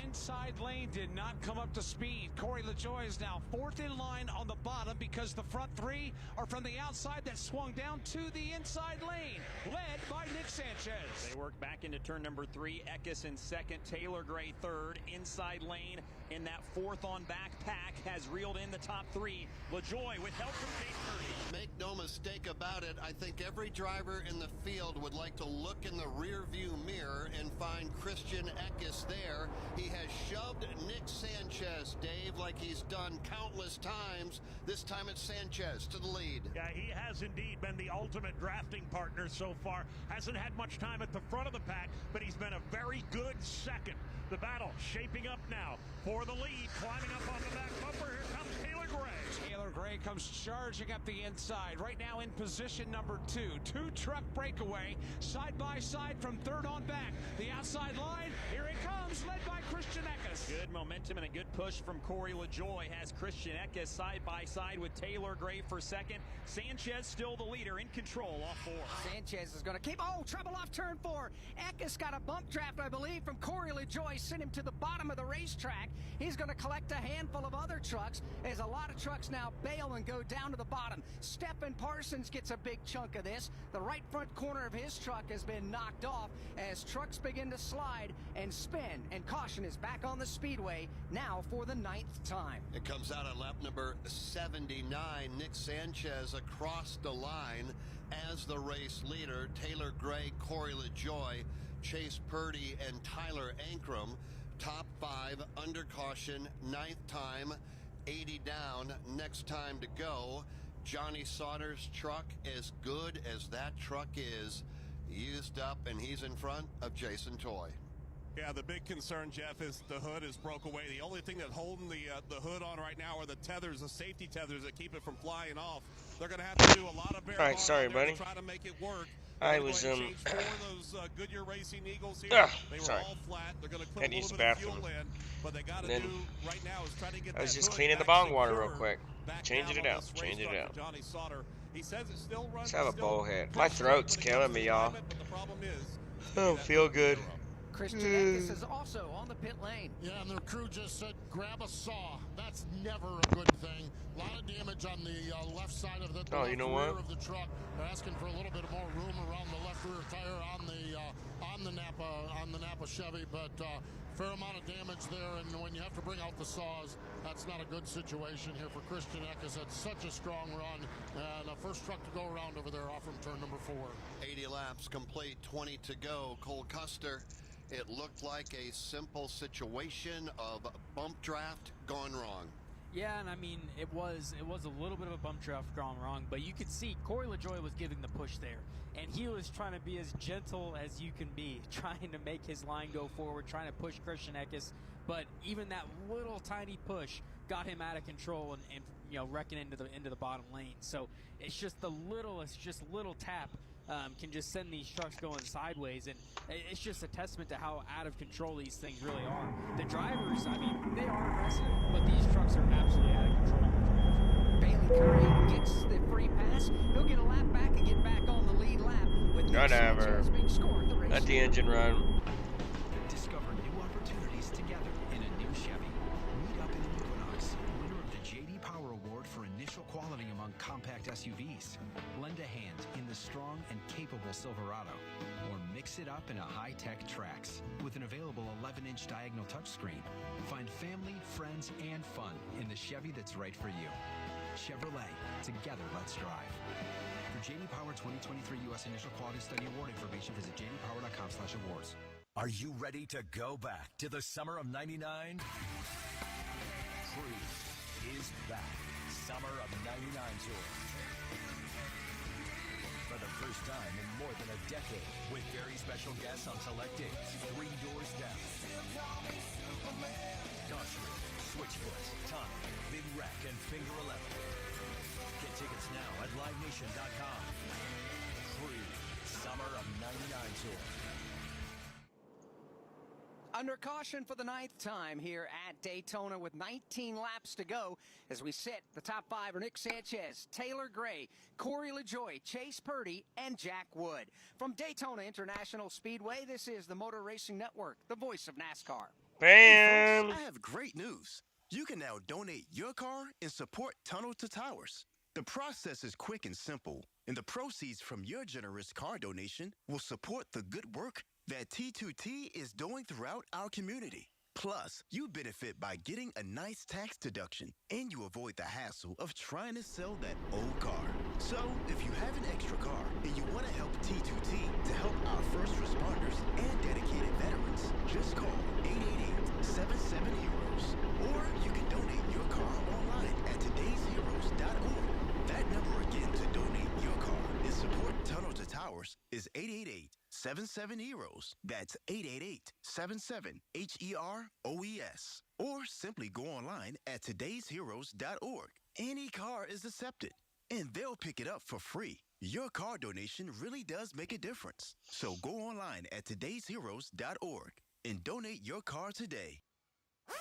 Inside lane did not come up to speed. Corey LaJoie is now 4th in line on the bottom because the front 3 are from the outside that swung down to the inside lane, led by Nick Sanchez. They work back into turn number 3. Eckes in second, Taylor Gray third. Inside lane in that 4th on back pack has reeled in the top 3. LaJoie with help from Chase Purdy. Make no mistake about it, I think every driver in the field would like to look in the rear view mirror and find Christian Eckes there. He has shoved Nick Sanchez, Dave, like he's done countless times. This time it's Sanchez to the lead. Yeah, he has indeed been the ultimate drafting partner so far. Hasn't had much time at the front of the pack, but he's been a very good second. The battle shaping up now for the lead, climbing up on the back bumper. Here comes Taylor Gray. Taylor Gray comes charging up the inside. Right now in position number 2. 2-truck breakaway, side by side from third on back. The outside line, here it comes, led by Christian Eckes. Good momentum and a good push from Corey LaJoie has Christian Eckes side by side with Taylor Gray for second. Sanchez still the leader, in control off 4. Sanchez is going to keep, trouble off turn 4. Eckes got a bump draft, I believe, from Corey LaJoie, sent him to the bottom of the racetrack. He's going to collect a handful of other trucks as a lot of trucks now bail and go down to the bottom. Stephen Parsons gets a big chunk of this. The right front corner of his truck has been knocked off as trucks begin to slide and spin, and caution is back on the speedway now for the 9th time. It comes out on lap number 79. Nick Sanchez across the line as the race leader. Taylor Gray, Corey LaJoie, Chase Purdy, and Tyler Ankrum. Top 5 under caution, 9th time, 80 down, next time to go. Johnny Sauter's truck, as good as that truck is, used up, and he's in front of Jason Toy. Yeah, the big concern, Jeff, is the hood is broke away. The only thing that's holding the hood on right now are the tethers, the safety tethers that keep it from flying off. They're going to have to do a lot of All right, sorry, buddy. to try to make it work. I was change 4 of those Goodyear Racing Eagles here. They were all flat. They're going to put a little bit of fuel in, but they got to do right now is try to get. I was that just hood cleaning the back bong water real secure, quick, back changing down it on out, this changing race it truck out. for Johnny Sauter. He says it still runs. Let's have a still bowl head. My throat's killing me, y'all. but the problem is, I don't feel good. Christian Eckes is also on the pit lane. Yeah, and the crew just said, grab a saw. That's never a good thing. A lot of damage on the left side of the you know rear what? of the truck. They're asking for a little bit more room around the left rear tire on the Napa Chevy, but fair amount of damage there. And when you have to bring out the saws, that's not a good situation here for Christian Eckes. Had such a strong run, and first truck to go around over there off from turn number 4. 80 laps complete, 20 to go. Cole Custer. It looked like a simple situation of bump draft gone wrong. Yeah, and I mean, it was a little bit of a bump draft gone wrong, but you could see Corey LaJoie was giving the push there, and he was trying to be as gentle as you can be, trying to make his line go forward, trying to push Christian Eckes, but even that little tiny push got him out of control and wrecking into the bottom lane. So it's just little tap can just send these trucks going sideways, and it's just a testament to how out of control these things really are. The drivers, I mean, they are aggressive, but these trucks are absolutely out of control. Bailey Curry gets the free pass. He'll get a lap back and get back on the lead lap with Nick Sanchez being scored. Let the engine run. Discover new opportunities together in a new Chevy. Meet up in Equinox, winner of the J.D. Power Award for initial quality among compact compact SUVs. Lend a hand in the strong and capable Silverado, or mix it up in a high-tech Trax with an available 11-inch diagonal touchscreen. Find family, friends, and fun in the Chevy that's right for you. Chevrolet, together let's drive. For J.D. Power 2023 U.S. Initial Quality Study Award information, visit jdpower.com/awards. Are you ready to go back to the summer of '99? Cruise is back. Summer of '99 tour. For the first time in more than a decade, with very special guests on select dates, 3 Doors Down, Guthrie, Switchfoot, Tommy, Big Wreck, and Finger 11. Get tickets now at livenation.com. Cruise Summer of '99 tour. Under caution for the 9th time here at Daytona with 19 laps to go as we sit. The top 5 are Nick Sanchez, Taylor Gray, Corey LaJoie, Chase Purdy, and Jack Wood. From Daytona International Speedway, this is the Motor Racing Network, the voice of NASCAR. Hey folks, I have great news. You can now donate your car and support Tunnel to Towers. The process is quick and simple, and the proceeds from your generous car donation will support the good work that T2T is doing throughout our community. Plus, you benefit by getting a nice tax deduction, and you avoid the hassle of trying to sell that old car. So, if you have an extra car and you want to help T2T to help our first responders and dedicated veterans, just call 888-77-HEROES. Or you can donate your car online at todaysheroes.org. That number again to donate your car and support Tunnel to Towers is 888-77-HEROES. That's 888-77-HEROES. Or simply go online at todaysheroes.org. Any car is accepted, and they'll pick it up for free. Your car donation really does make a difference. So go online at todaysheroes.org and donate your car today.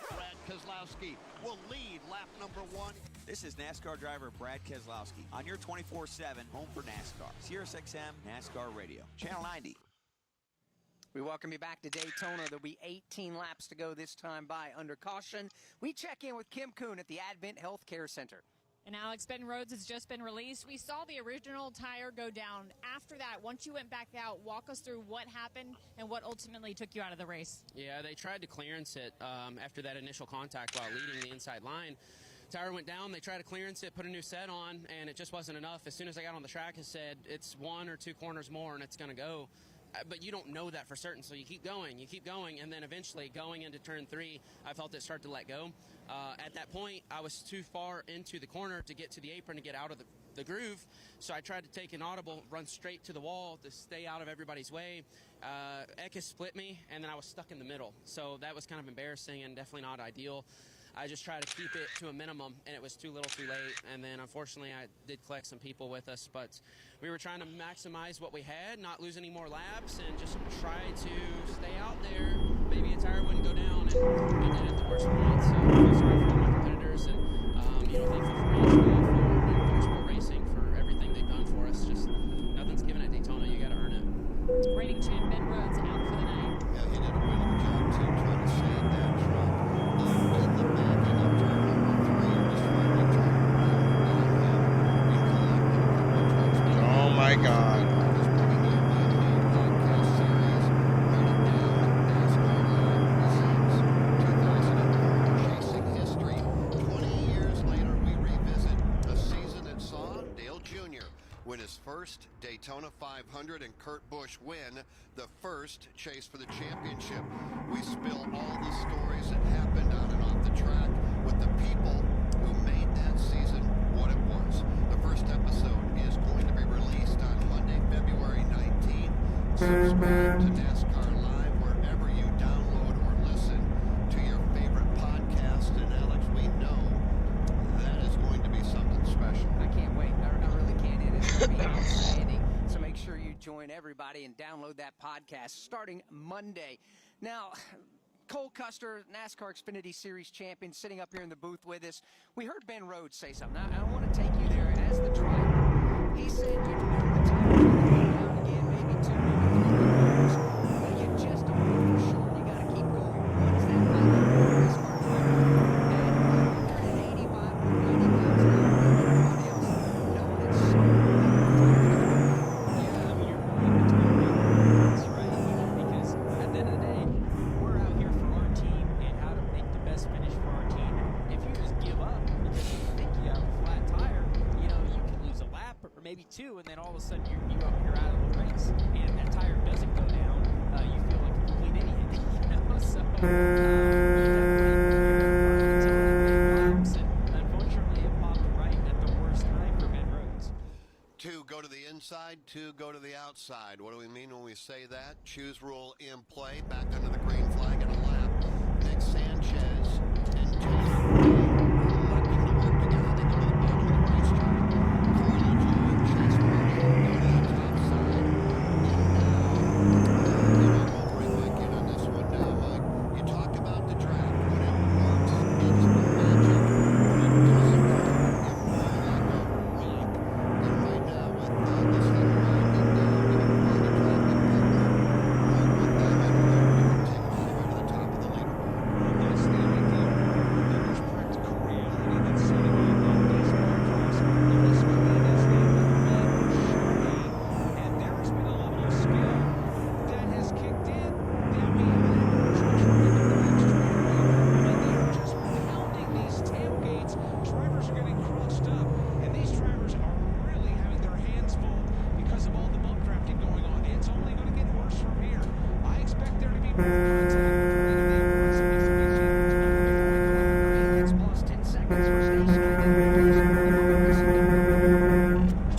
Brad Keselowski will lead lap number 1. This is NASCAR driver Brad Keselowski on your 24/7 home for NASCAR. SiriusXM NASCAR Radio, Channel 90. We welcome you back to Daytona. There'll be 18 laps to go this time by under caution. We check in with Kim Kuhn at the Advent Healthcare Center. And Alex, Ben Rhodes has just been released. We saw the original tire go down. After that, once you went back out, walk us through what happened and what ultimately took you out of the race. Yeah, they tried to clearance it after that initial contact while leading the inside line. Tire went down, they tried to clearance it, put a new set on, and it just wasn't enough. As soon as I got on the track, it said it's 1 or 2 corners more and it's going to go. But you don't know that for certain, so you keep going, and then eventually going into turn 3, I felt it start to let go. At that point, I was too far into the corner to get to the apron to get out of the groove, so I tried to take an audible, run straight to the wall to stay out of everybody's way. Ekis split me, and then I was stuck in the middle, so that was kind of embarrassing and definitely not ideal. I just tried to keep it to a minimum, and it was too little too late. And then, unfortunately, I did collect some people with us. But we were trying to maximize what we had, not lose any more laps, and just try to stay out there. Maybe a tire wouldn't go down, and we did at the worst point. So I feel sorry for my competitors, and thankful for Nashville, for Motorsport Racing, for everything they've done for us. Just nothing's given at Daytona. You got to earn it. Reigning champ Ben Rhodes out for the night. Yeah, he did a really good job, too, trying to save that truck. In the back end of turn number 3, just finally turned around. Oh my God. Chasing history. 20 years later, we revisit a season that saw Dale Jr. win his first Daytona 500 and Kurt Busch win the first chase for the championship. We spill all the stories that happened on and off the track with the people who made that season what it was. The first episode is going to be released on Monday, February 19th. Subscribe to NASCAR Live wherever you download or listen to your favorite podcast. And Alex, we know that is going to be something special. I can't wait. I really can't. It is going to be outstanding. So make sure you join everybody and download that podcast starting Monday. Now, Cole Custer, NASCAR Xfinity Series champion, sitting up here in the booth with us. We heard Ben Rhodes say something. Now, I want to take you there. And as the driver, he said you knew the time was going to go down again, maybe 2, maybe 3 corners, but you just don't know for sure. You got to keep going. What is that like for a race car driver? And you're at 85 or 90 miles an hour, everybody else, no of a sudden you're out of the race, and that tire doesn't go down, you feel like a complete idiot. So unfortunately, it popped right at the worst time for Ben Rhodes. 2 go to the inside, 2 go to the outside. What do we mean when we say that? Choose rule in play. Back under the green flag in a lap. Nick Sanchez and Jason working to work together. They go to the bottom of the racetrack. Corey LaJoie and Chase Purdy go to the top side. And now, we'll bring Mike in on this one now, Mike. You talk about the track. When it works, it's magic. When it doesn't work, it more like a rock. And right now, with this thing winding down, we can find a track that will work with them and we can take them all the way to the top of the leaderboard. Well, that's the idea. There's practical reality that's setting in on these motorcross. They're as clean as they've ever been, surely. And there has been a level of skill that has kicked in down the end. Trucks running to the back straightaway. I mean, they are just pounding these tailgates. Drivers are getting crossed up, and these drivers are really having their hands full because of all the bump drafting going on. It's only going to get worse from here. I expect there to be more contact according to the aggressive information It's lost 10 seconds for station identification for the Motor Racing Network.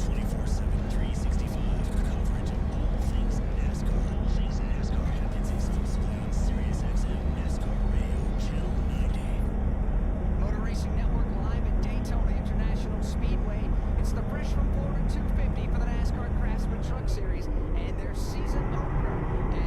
24/7, 365 coverage of all things NASCAR. All things NASCAR happens exclusively on SiriusXM NASCAR Radio Channel 90. Motor Racing Network live at Daytona International Speedway. It's the Fresh from Florida 250 for the NASCAR Craftsman Truck Series and their season opener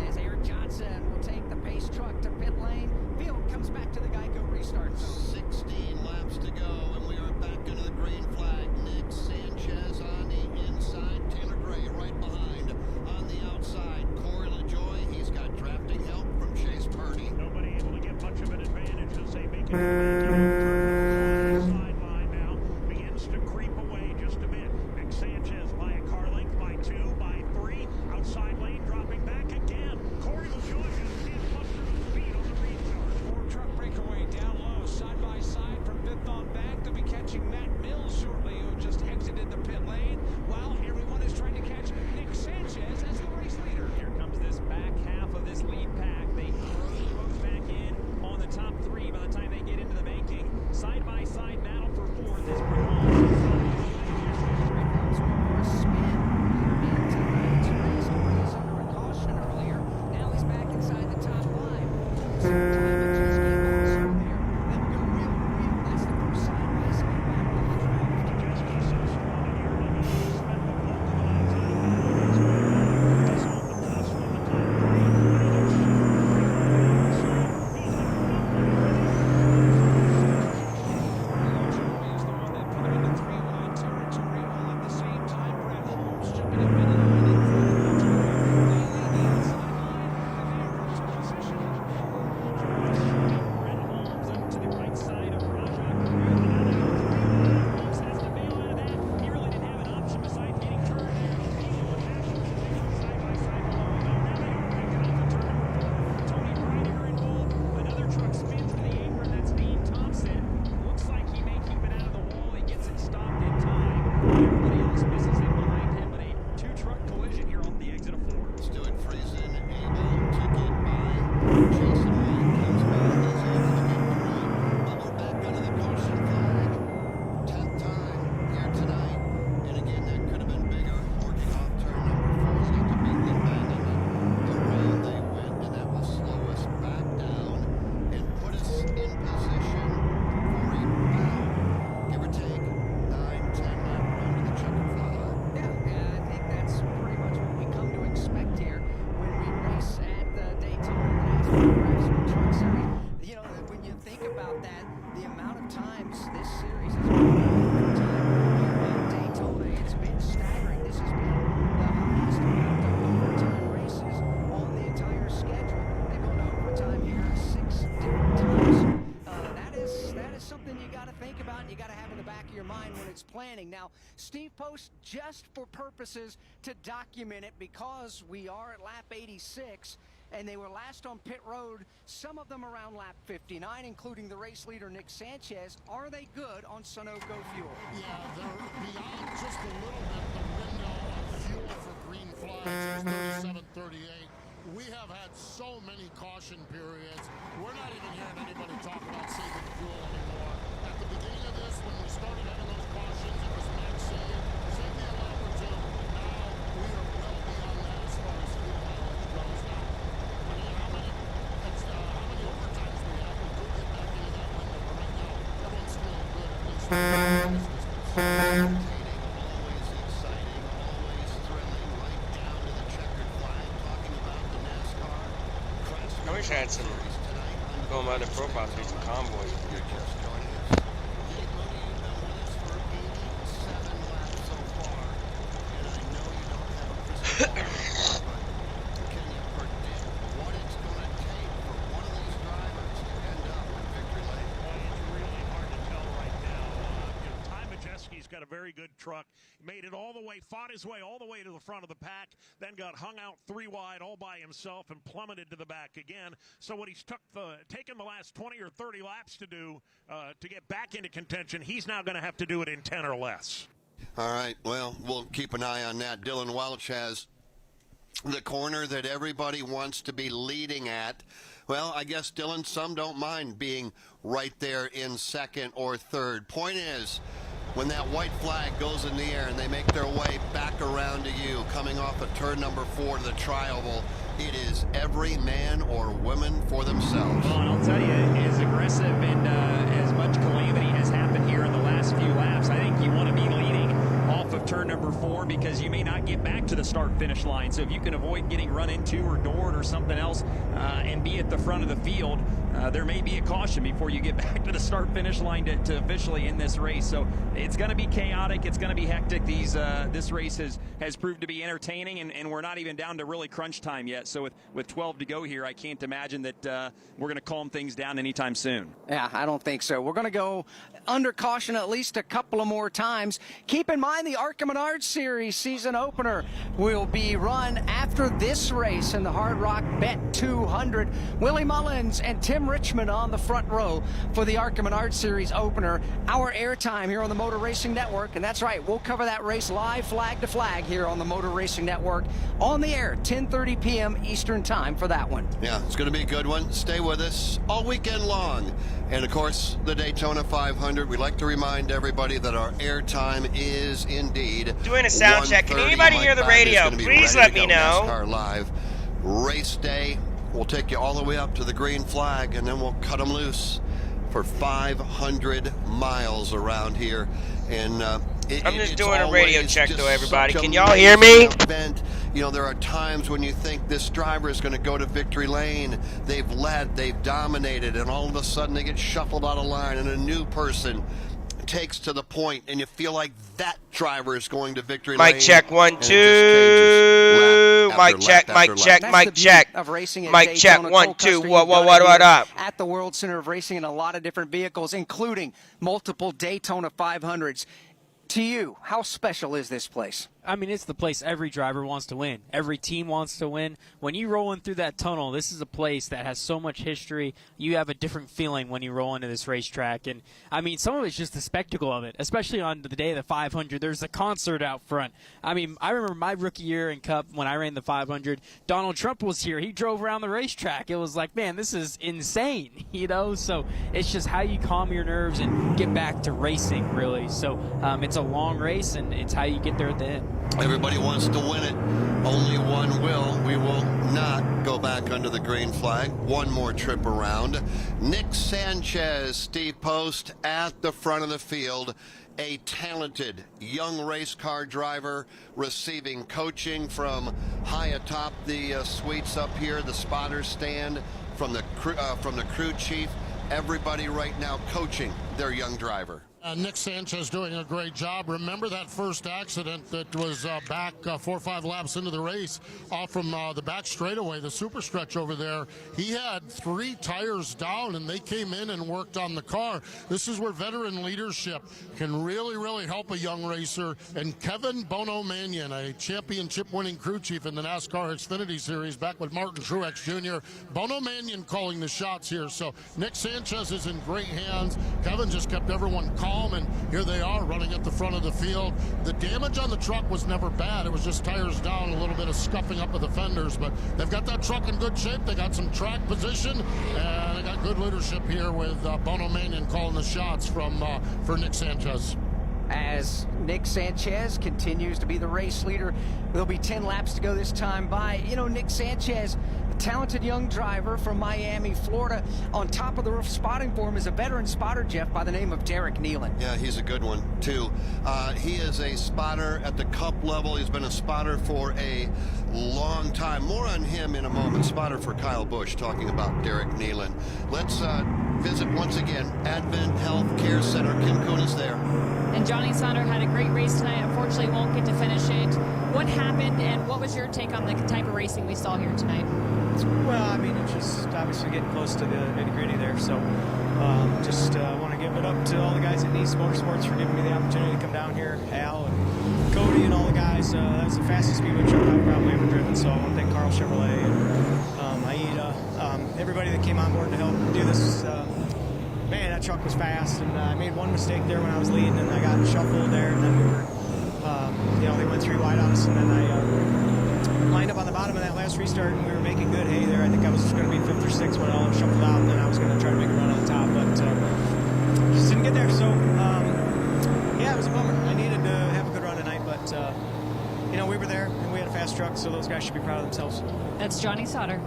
as Eric Johnson will take the pace truck to pit lane. Field comes back to the Geico restart zone. 16 laps to go, and we are back into the green flag. Nick Sanchez on the inside, Tanner Gray right behind. On the outside, Corey LaJoie. He's got drafting help from Chase Purdy. Nobody able to get much of an advantage as they make it the sideline now. Begins to creep away just a bit. Nick Sanchez by a car length, by 2, by 3. Outside lane dropping back again. Corey LaJoie just can't muster the speed on the restart. Four-truck breakaway down low, side by side from fifth on back. They'll be catching Matt Mills shortly, who just exited the pit lane, while everyone is trying to catch Nick Sanchez as the race leader. Here comes this back half of this lead pack. They throw back in on the top 3 by the time they get into the banking. Side by side battle for 4th is Now he's back inside the top 5. So time it just came also there. Then go real. That's the first side-by-side battle of the draft. Just keeps so strong in here. Maybe he spent the bulk of the last time just on the cusp of the top Post just for purposes to document it because we are at lap 86 and they were last on pit road, some of them around lap 59, including the race leader Nick Sanchez. Are they good on Sunoco fuel? Yeah, they're beyond just a little bit the window of fuel 37-38. We have had so many caution periods. We're not even hearing anybody talk about saving fuel anymore. At the beginning of this, when we started having those cautions, it was max save me a lap or two. Now we are well beyond that as far as fuel mileage goes. Now, I mean, how many overtimes we have? We could get back into that window, but right now, everyone's feeling good, at least. Always exciting, always thrilling, right down to the checkered flag, talking about the NASCAR. I wish I had some going by the profile to do some convoys. You're just joining us. Dave Mooney, you've been with us for 87 laps so far, and I know you don't have a crystal ball, but can you predict what it's going to take for one of these drivers to end up in victory lane? It's really hard to tell right now. Ty Majeski's got a very good truck. Made it all the way, fought his way all the way to the front of the pack, then got hung out 3 wide all by himself and plummeted to the back again. So what he's taken the last 20 or 30 laps to do to get back into contention, he's now going to have to do it in 10 or less. All right, well, we'll keep an eye on that. Dylan Welch has the corner that everybody wants to be leading at. Well, I guess, Dylan, some don't mind being right there in second or third. Point is, when that white flag goes in the air and they make their way back around to you, coming off of turn number 4 to the tri-oval, it is every man or woman for themselves. Well, and I'll tell you, as aggressive and as much calamity has happened here in the last few laps, I think you want to be leading off of turn number 4 because you may not get back to the start-finish line. So if you can avoid getting run into or doored or something else and be at the front of the field, there may be a caution before you get back to the start-finish line to officially end this race. So it's going to be chaotic. It's going to be hectic. This race has proved to be entertaining, and we're not even down to really crunch time yet. So with 12 to go here, I can't imagine that we're going to calm things down anytime soon. Yeah, I don't think so. We're going to go under caution at least a couple of more times. Keep in mind the ARCA Menards Series season opener will be run after this race in the Hard Rock Bet 200. Willie Mullins and Tim Richmond on the front row for the ARCA Menards Series opener. Our airtime here on the Motor Racing Network, and that's right, we'll cover that race live flag to flag here on the Motor Racing Network on the air, 10:30 p.m. Eastern Time for that one. Yeah, it's going to be a good one. Stay with us all weekend long. And, of course, the Daytona 500. We'd like to remind everybody that our airtime is indeed doing a sound check. Can anybody hear the radio? Please let me know. NASCAR Live race day. We'll take you all the way up to the green flag, and then we'll cut them loose for 500 miles around here. And I'm just doing a radio check, though, everybody. Can y'all hear me? Event. You know, there are times when you think this driver is going to go to victory lane. They've led, they've dominated, and all of a sudden they get shuffled out of line, and a new person takes to the point, and you feel like that driver is going to victory lane. Mic check, 1, 2. Mic check, mic check, mic check. Mic check, 1, 2. What up? At the World Center of Racing in a lot of different vehicles, including multiple Daytona 500s. To you, how special is this place? I mean, it's the place every driver wants to win. Every team wants to win. When you roll in through that tunnel, this is a place that has so much history. You have a different feeling when you roll into this racetrack. And, I mean, some of it's just the spectacle of it, especially on the day of the 500. There's a concert out front. I mean, I remember my rookie year in Cup when I ran the 500. Donald Trump was here. He drove around the racetrack. It was like, man, this is insane, you know? So it's just how you calm your nerves and get back to racing, really. So it's a long race, and it's how you get there at the end. Everybody wants to win it. Only one will. We will not go back under the green flag. One more trip around. Nick Sanchez, Steve Post at the front of the field. A talented young race car driver receiving coaching from high atop the suites up here, the spotter stand, from the crew chief. Everybody right now coaching their young driver. Nick Sanchez doing a great job. Remember that first accident that was back 4 or 5 laps into the race off from the back straightaway, the super stretch over there. He had 3 tires down, and they came in and worked on the car. This is where veteran leadership can really, really help a young racer. And Kevin Bono Mannion, a championship-winning crew chief in the NASCAR Xfinity Series, back with Martin Truex Jr. Bono Mannion calling the shots here. So Nick Sanchez is in great hands. Kevin just kept everyone calm home, and here they are running at the front of the field. The damage on the truck was never bad. It was just tires down, a little bit of scuffing up of the fenders, but they've got that truck in good shape. They got some track position, and they got good leadership here with Bono Manion calling the shots for Nick Sanchez. As Nick Sanchez continues to be the race leader, there'll be 10 laps to go this time by. You know, Nick Sanchez, a talented young driver from Miami, Florida. On top of the roof spotting for him is a veteran spotter, Jeff, by the name of Derek Nealon. Yeah, he's a good one, too. He is a spotter at the Cup level. He's been a spotter for a long time. More on him in a moment. Spotter for Kyle Busch, talking about Derek Nealon. Let's visit once again Advent Health Care Center. Kim Kuhn is there. And Johnny Sauter had a great race tonight. Unfortunately, won't get to finish it. What happened, and what was your take on the type of racing we saw here tonight? Well, I mean, it's just obviously getting close to the nitty-gritty there. So just want to give it up to all the guys at Nice Motorsports for giving me the opportunity to come down here. Al and Cody and all the guys. That was the fastest speedway truck I've probably ever driven. So I want to thank Carl Chevrolet and Aida, everybody that came on board to help do this. Man, that truck was fast, and I made one mistake there when I was leading, and I got shuffled there, and then we were, they went 3 wide on us, and then I lined up on the bottom of that last restart, and we were making good hay there. I think I was just going to be 5th or 6th when all shuffled out, and then I was going to try to make a run on the top, but just didn't get there. So, yeah, it was a bummer. I needed to have a good run tonight, but, we were there, and we had a fast truck, so those guys should be proud of themselves. That's Johnny Sauter.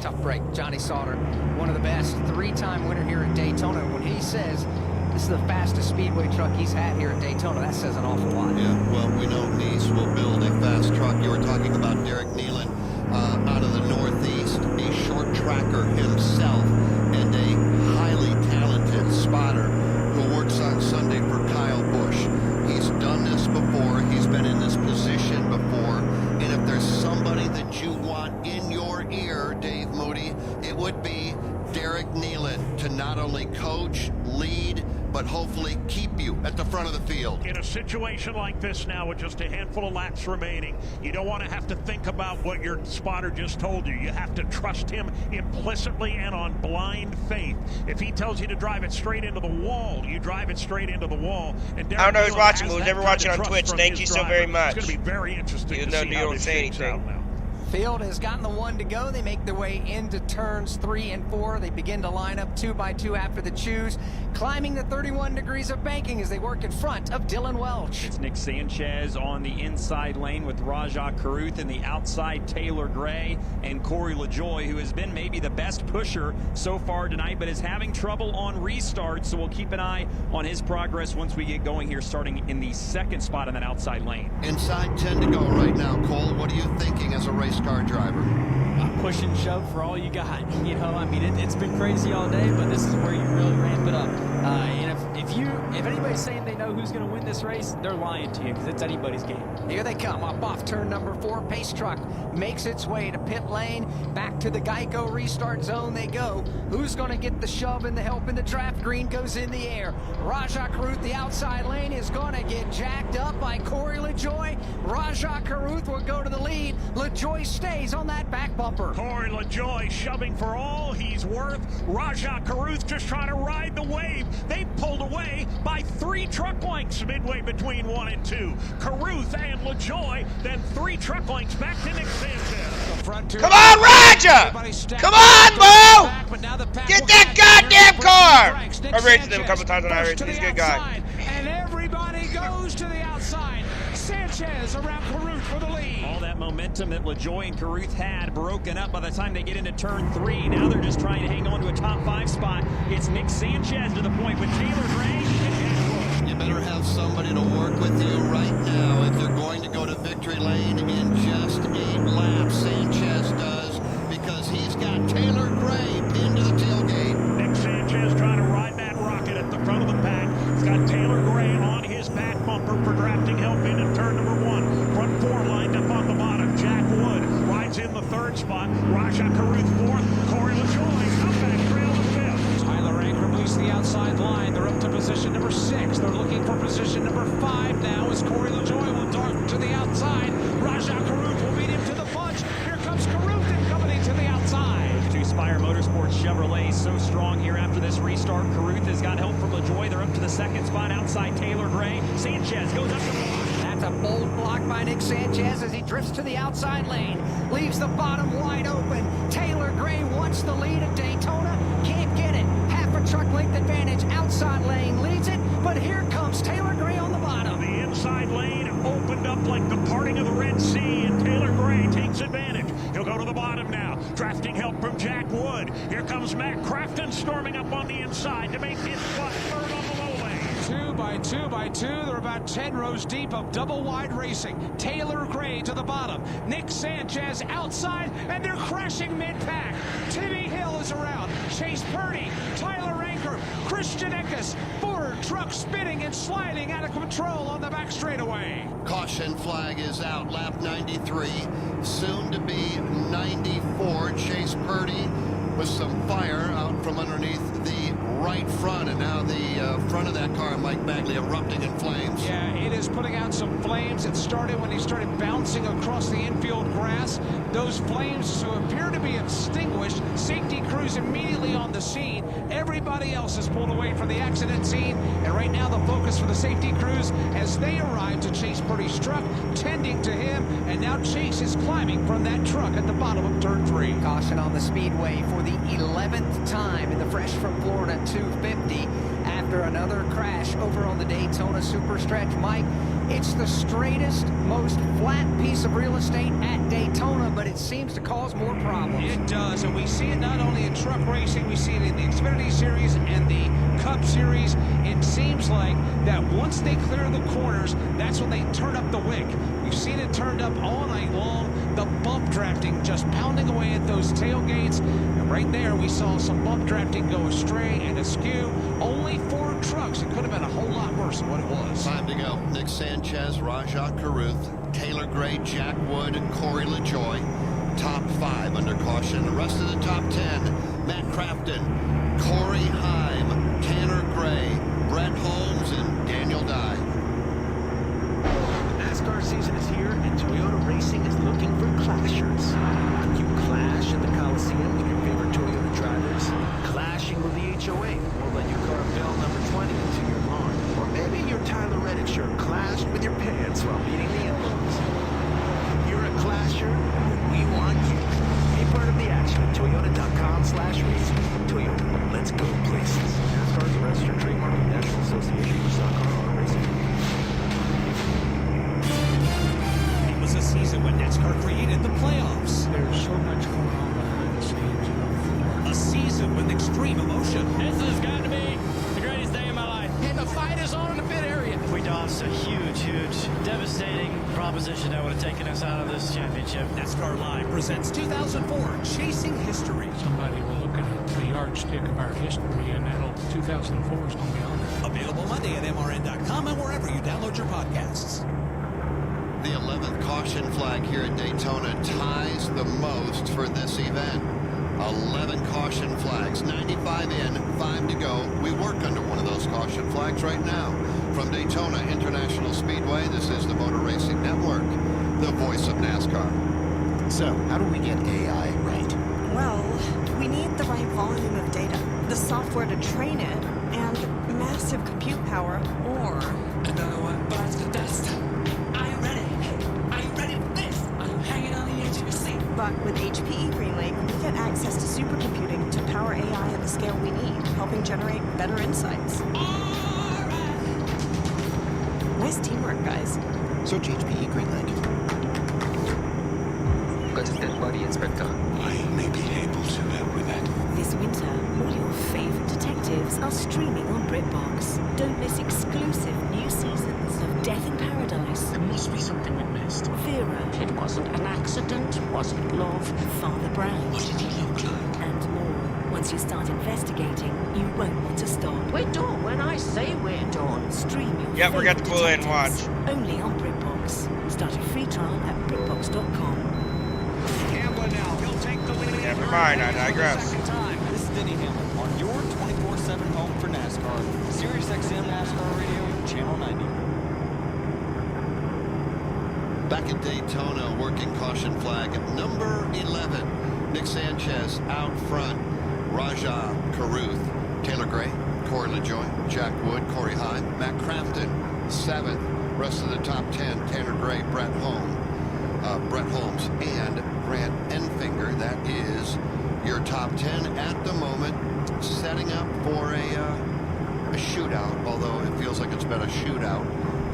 Tough break. Johnny Sauter, one of the best, 3-time winner here at Daytona. When he says this is the fastest speedway truck he's had here at Daytona, that says an awful lot. Yeah, well, we know Nice will build a fast truck. You were talking about Derek Nealon out of the Northeast, a short tracker himself, and a highly talented spotter who works on Sunday for Kyle Busch. He's done this before. He's been in this position before. And if there's somebody that you want in your ear, Dave Moody, it would be Derek Nealon to not only coach, lead, but hopefully keep you at the front of the field. In a situation like this now with just a handful of laps remaining, you don't want to have to think about what your spotter just told you. You have to trust him implicitly and on blind faith. If he tells you to drive it straight into the wall, you drive it straight into the wall. And I don't know who's watching, but we'll never watch it on Twitch. Thank you so very much. It's going to be very interesting to see how this shakes out now. Field has gotten the 1 to go. They make their way into turns 3 and 4. They begin to line up 2 by 2 after the choose, climbing the 31 degrees of banking as they work in front of Dylan Welch. It's Nick Sanchez on the inside lane with Rajah Caruth, and the outside Taylor Gray and Corey LaJoie, who has been maybe the best pusher so far tonight, but is having trouble on restarts. So we'll keep an eye on his progress once we get going here, starting in the 2nd spot in that outside lane. Inside 10 to go right now. Cole, what are you thinking as a race car driver? Push and shove for all you got. It's been crazy all day, but this is where you really ramp it up. And if anybody's saying they know who's going to win this race, they're lying to you, because it's anybody's game. Here they come up off turn number 4. Pace truck makes its way to pit lane. Back to the Geico restart zone they go. Who's going to get the shove and the help in the draft? Green goes in the air. Rajah Caruth, the outside lane, is going to get jacked up by Corey LaJoie. Rajah Caruth will go to the lead. LaJoie stays on that back bumper. Corey LaJoie shoving for all he's worth. Rajah Caruth just trying to ride the wave. They pulled away by 3 truck lengths midway between 1 and 2. Caruth and LaJoie, then 3 truck lengths back to Nick Sanchez. Come on, Rajah! Come on, Bo! Get that goddamn car! I've raced him a couple times on iRacing. He's a good guy. And everybody goes to the outside. Sanchez around Caruth for the lead. All that momentum that LaJoie and Caruth had broken up by the time they get into turn 3. Now they're just trying to hang on to a top 5 spot. It's Nick Sanchez to the point with Taylor Gray and Jack Wood. You better have somebody to work with you right now if you're going to go to victory lane in just 8 laps. Sanchez does, because he's got Taylor Gray pinned to the tailgate. Nick Sanchez trying to ride that rocket at the front of the pack. He's got Taylor Gray on his back bumper for drafting help into turn number 1. Front 4 lined up on the bottom. Jack Wood rides in the 3rd spot. Rajah Caruth 4th. Corey LaJoie up that trail to 5th. Tyler Ankrum leads the outside line. They're up to position number 6. They're looking for position number 5 now as Corey LaJoie will dart to the outside. Rajah Caruth will beat him to the punch. Here comes Caruth and coming into the outside. 2 Spire Motorsports Chevrolet so strong here after this restart. Carruth has got help from LaJoie. They're up to the second spot outside Taylor Gray. Sanchez goes up to... That's a bold block by Nick Sanchez as he drifts to the outside lane. Leaves the bottom wide open. Taylor Gray wants the lead at Daytona. Can't get it. Half a truck length advantage. Outside lane leads it. But here comes Taylor Gray on the bottom. The inside lane opened up like the parting of the Red Sea, and Taylor Gray takes advantage. He'll go to the bottom now. Drafting help from Jack Wood. Here comes Matt Crafton storming up on the inside to make his spot third on the low lane. 2 by 2 by 2. They're about 10 rows deep of double wide racing. Taylor Gray to the bottom. Nick Sanchez outside, and they're crashing mid-pack. Timmy Hill is around. Chase Purdy, Tyler Anker, Christian Eckes. Ford truck spinning and sliding out of control on the back straightaway. Caution flag is out. Lap 93, soon to be 94. Chase Purdy with some fire out from underneath the right front, and now the front of that car, Mike Bagley, erupting in flames. Yeah, it is putting out some flames. It started when he started bouncing across the infield grass. Those flames appear to be extinguished. Safety crews immediately on the scene. Everybody else is pulled away from the accident scene, and right now the focus for the safety crews as they arrive to Chase Purdy's truck, tending to him, and now Chase is climbing from that truck at the bottom of turn 3. Caution on the speedway for the 11th time in the Fresh from Florida 250 after another crash over on the Daytona Superstretch. Mike, it's the straightest, most flat piece of real estate at Daytona, but it seems to cause more problems. It does, and we see it not only in truck racing, we see it in the Xfinity Series and the Cup Series. It seems like that once they clear the corners, that's when they turn up the wick. We've seen it turned up all night long. The bump drafting just pounding away at those tailgates. And right there, we saw some bump drafting go astray and askew. Only 4 trucks. It could have been a whole lot worse than what it was. Time to go. Nick Sanchez, Rajah Carruth, Taylor Gray, Jack Wood, and Corey LaJoie. Top 5 under caution. The rest of the top 10, Matt Crafton, Corey Heim, Tanner Gray, Brett Holmes, and Daniel Dye. The NASCAR season is here, and Toyota Racing is looking for clashers. You clash at the Coliseum with your favorite Toyota drivers. Clashing with the HOA won't let your car bail number 20 into your lawn. Or maybe your Tyler Reddick shirt clashed with your pants while beating the in-laws. You're a clasher, and we want you. Be part of the action at Toyota.com/racing. Toyota, let's go places. NASCAR is a registered trademark of the National Association for Stock Car Auto Racing. It was a season when NASCAR created the playoffs. There's so much going on behind the scenes, you know. A season with extreme emotion. This has got to be the greatest day of my life. And the fight is on in the pit area. We lost a huge, devastating proposition that would have taken us out of this championship. NASCAR Live presents 2004 Chasing History. Somebody will look at the yardstick of our history, and that'll 2004 is going to be on it. Available Monday at MRN.com and wherever you download your podcasts. The 11th caution flag here at Daytona ties the most for this event. 11 caution flags, 95 in, 5 to go. We work under one of those caution flags right now. From Daytona International Speedway, this is the Motor Racing Network, the voice of NASCAR. So, how do we get AI right? Well, we need the right volume of data, the software to train it, and massive compute power, or... Bites the dust. Are you ready? Are you ready for this? I'm hanging on the edge of your seat. But with HPE GreenLake, we get access to supercomputing to power AI at the scale we need, helping generate better insights. Nice teamwork, guys. Search HPE GreenLake. Got his dead body, Inspector. I may be able to help with that. This winter, all your favorite detectives are streaming on BritBox. Don't miss exclusive new seasons of Death in Paradise. There must be something we missed. Vera. It wasn't an accident, wasn't love. Father Brown. What did he look like? And more. Once you start investigating, you won't want to stop. We're done when I say we're done. Stream your Yep, we got the clue in. Watch. Only on BritBox. Start a free trial at BritBox.com. Hamlin now. He'll take the lead. Never mind, I digress. This is Denny Hamlin on your 24/7 home for NASCAR. SiriusXM NASCAR Radio, Channel 90. Back at Daytona, working caution flag number 11. Nick Sanchez out front. Rajah Caruth, Taylor Gray, Corey LaJoie, Jack Wood, Corey Hine, Matt Crafton, 7th. Rest of the top 10, Tanner Gray, Brett Holmes, and Grant Enfinger. That is your top 10 at the moment, setting up for a shootout, although it feels like it's been a shootout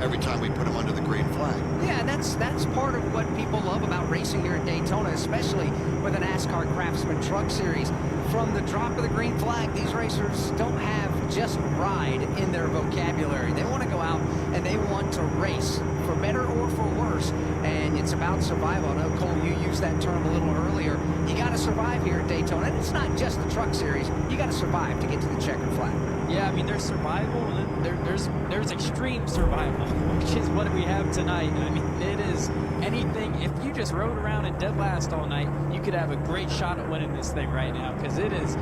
every time we put them under the green flag. Yeah, that's part of what people love about racing here at Daytona, especially with the NASCAR Craftsman Truck Series. From the drop of the green flag, these racers don't have just ride in their vocabulary. They want to go out and they want to race, for better or for worse, and it's about survival. I know, Cole, you used that term a little earlier. You got to survive here at Daytona, and it's not just the Truck Series. You got to survive to get to the checkered flag. Yeah, I mean, there's survival, and then there's extreme survival, which is what we have tonight. I mean, it is anything. If you just rode around in dead last all night, you could have a great shot at winning this thing right now, because it has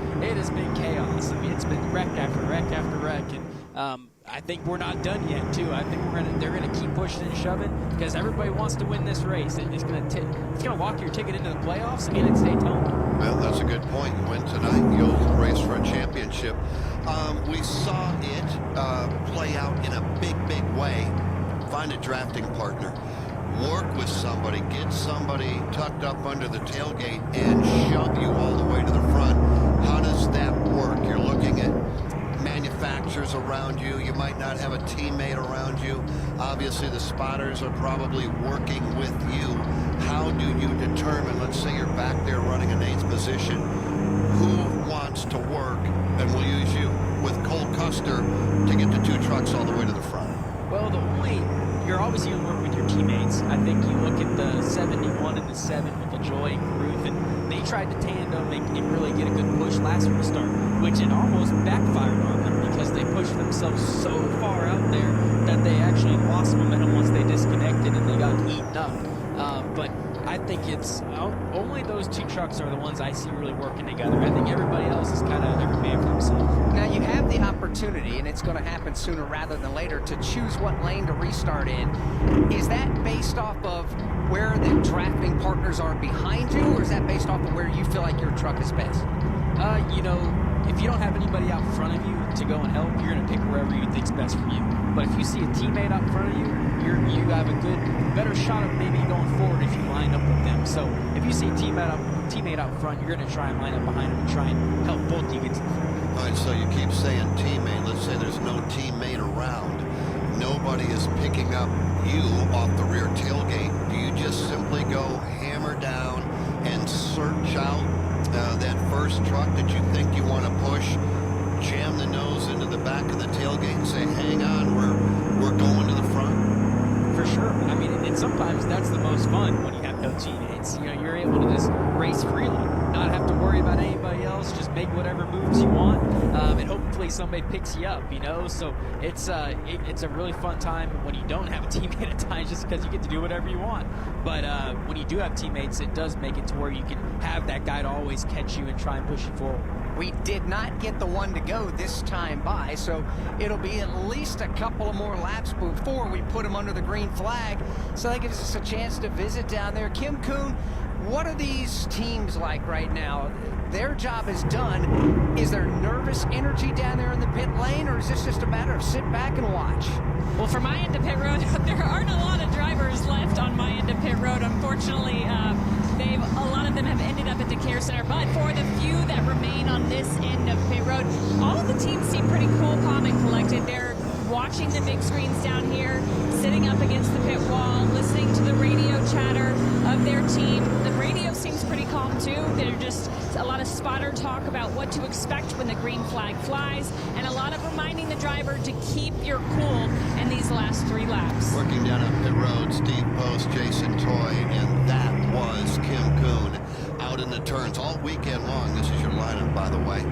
been chaos. I mean, it's been wreck after wreck after wreck, and I think we're not done yet, too. I think they're gonna keep pushing and shoving, because everybody wants to win this race. It's gonna walk your ticket into the playoffs, and it's Daytona. Well, that's a good point. You win tonight, you'll race for a championship. We saw it play out in a big way. Find a drafting partner. Work with somebody. Get somebody tucked up under the tailgate and shove you all the way to the front. How does that work? You're looking at manufacturers around you. You might not have a teammate around you. Obviously, the spotters are probably working with you. How do you determine, let's say you're back there running an 8th position, who wants to work and will use you with Cole Custer to get the 2 trucks all the way to the front? Well, you're always going to work with your teammates. I think you look at the 71 and the 7 with LaJoie and Caruth, and they tried to tandem and really get a good push last restart, which it almost backfired on them because they pushed themselves so far out there that they actually lost momentum once they disconnected and they got eaten up. But I think it's only those 2 trucks are the ones I see really working together. I think everybody else is kind of every man for himself. Now you have the opportunity, and it's going to happen sooner rather than later, to choose what lane to restart in. Is that based off of where the drafting partners are behind you, or is that based off of where you feel like your truck is best? If you don't have anybody out in front of you to go and help, you're going to pick wherever you think's best for you. But if you see a teammate out in front of you, you have a better shot of maybe going forward if you line up with them. So if you see a teammate out front, you're going to try and line up behind them and try and help both you get to the front. All right, so you keep saying teammate. Let's say there's no teammate around. Nobody is picking up you off the rear tailgate. Do you just simply go hammer down and search out that first truck that you think you want to push, jam the nose into the back of the tailgate and say, hang on, we're going to the front? For sure. I mean, and sometimes that's the most fun when you have no teammates. You're able to just race freely, not have to worry about anybody else, just make whatever moves you want, and hopefully somebody picks you up, So it's a really fun time when you don't have a teammate at times, just because you get to do whatever you want. But when you do have teammates, it does make it to where you can have that guy to always catch you and try and push you forward. We did not get the one to go this time by, so it'll be at least a couple of more laps before we put him under the green flag. So that gives us a chance to visit down there. Kim Kuhn, what are these teams like right now? Their job is done. Is there nervous energy down there in the pit lane, or is this just a matter of sit back and watch? Well, for my end of pit road, there aren't a lot of drivers left on my end of pit road. Unfortunately, a lot of them have ended up at the Care Center. But for the few that remain on this end of pit road, all of the teams seem pretty cool, calm, and collected. They're watching the big screens down here, sitting up against the pit wall, listening to the radio chatter of their team. The radio seems pretty calm too. There's just a lot of spotter talk about what to expect when the green flag flies, and a lot of reminding the driver to keep your cool in these last 3 laps. Working down on pit road, Steve Post, Jason Toy, and that was Kim Kuhn out in the turns all weekend long. This is your lineup, by the way.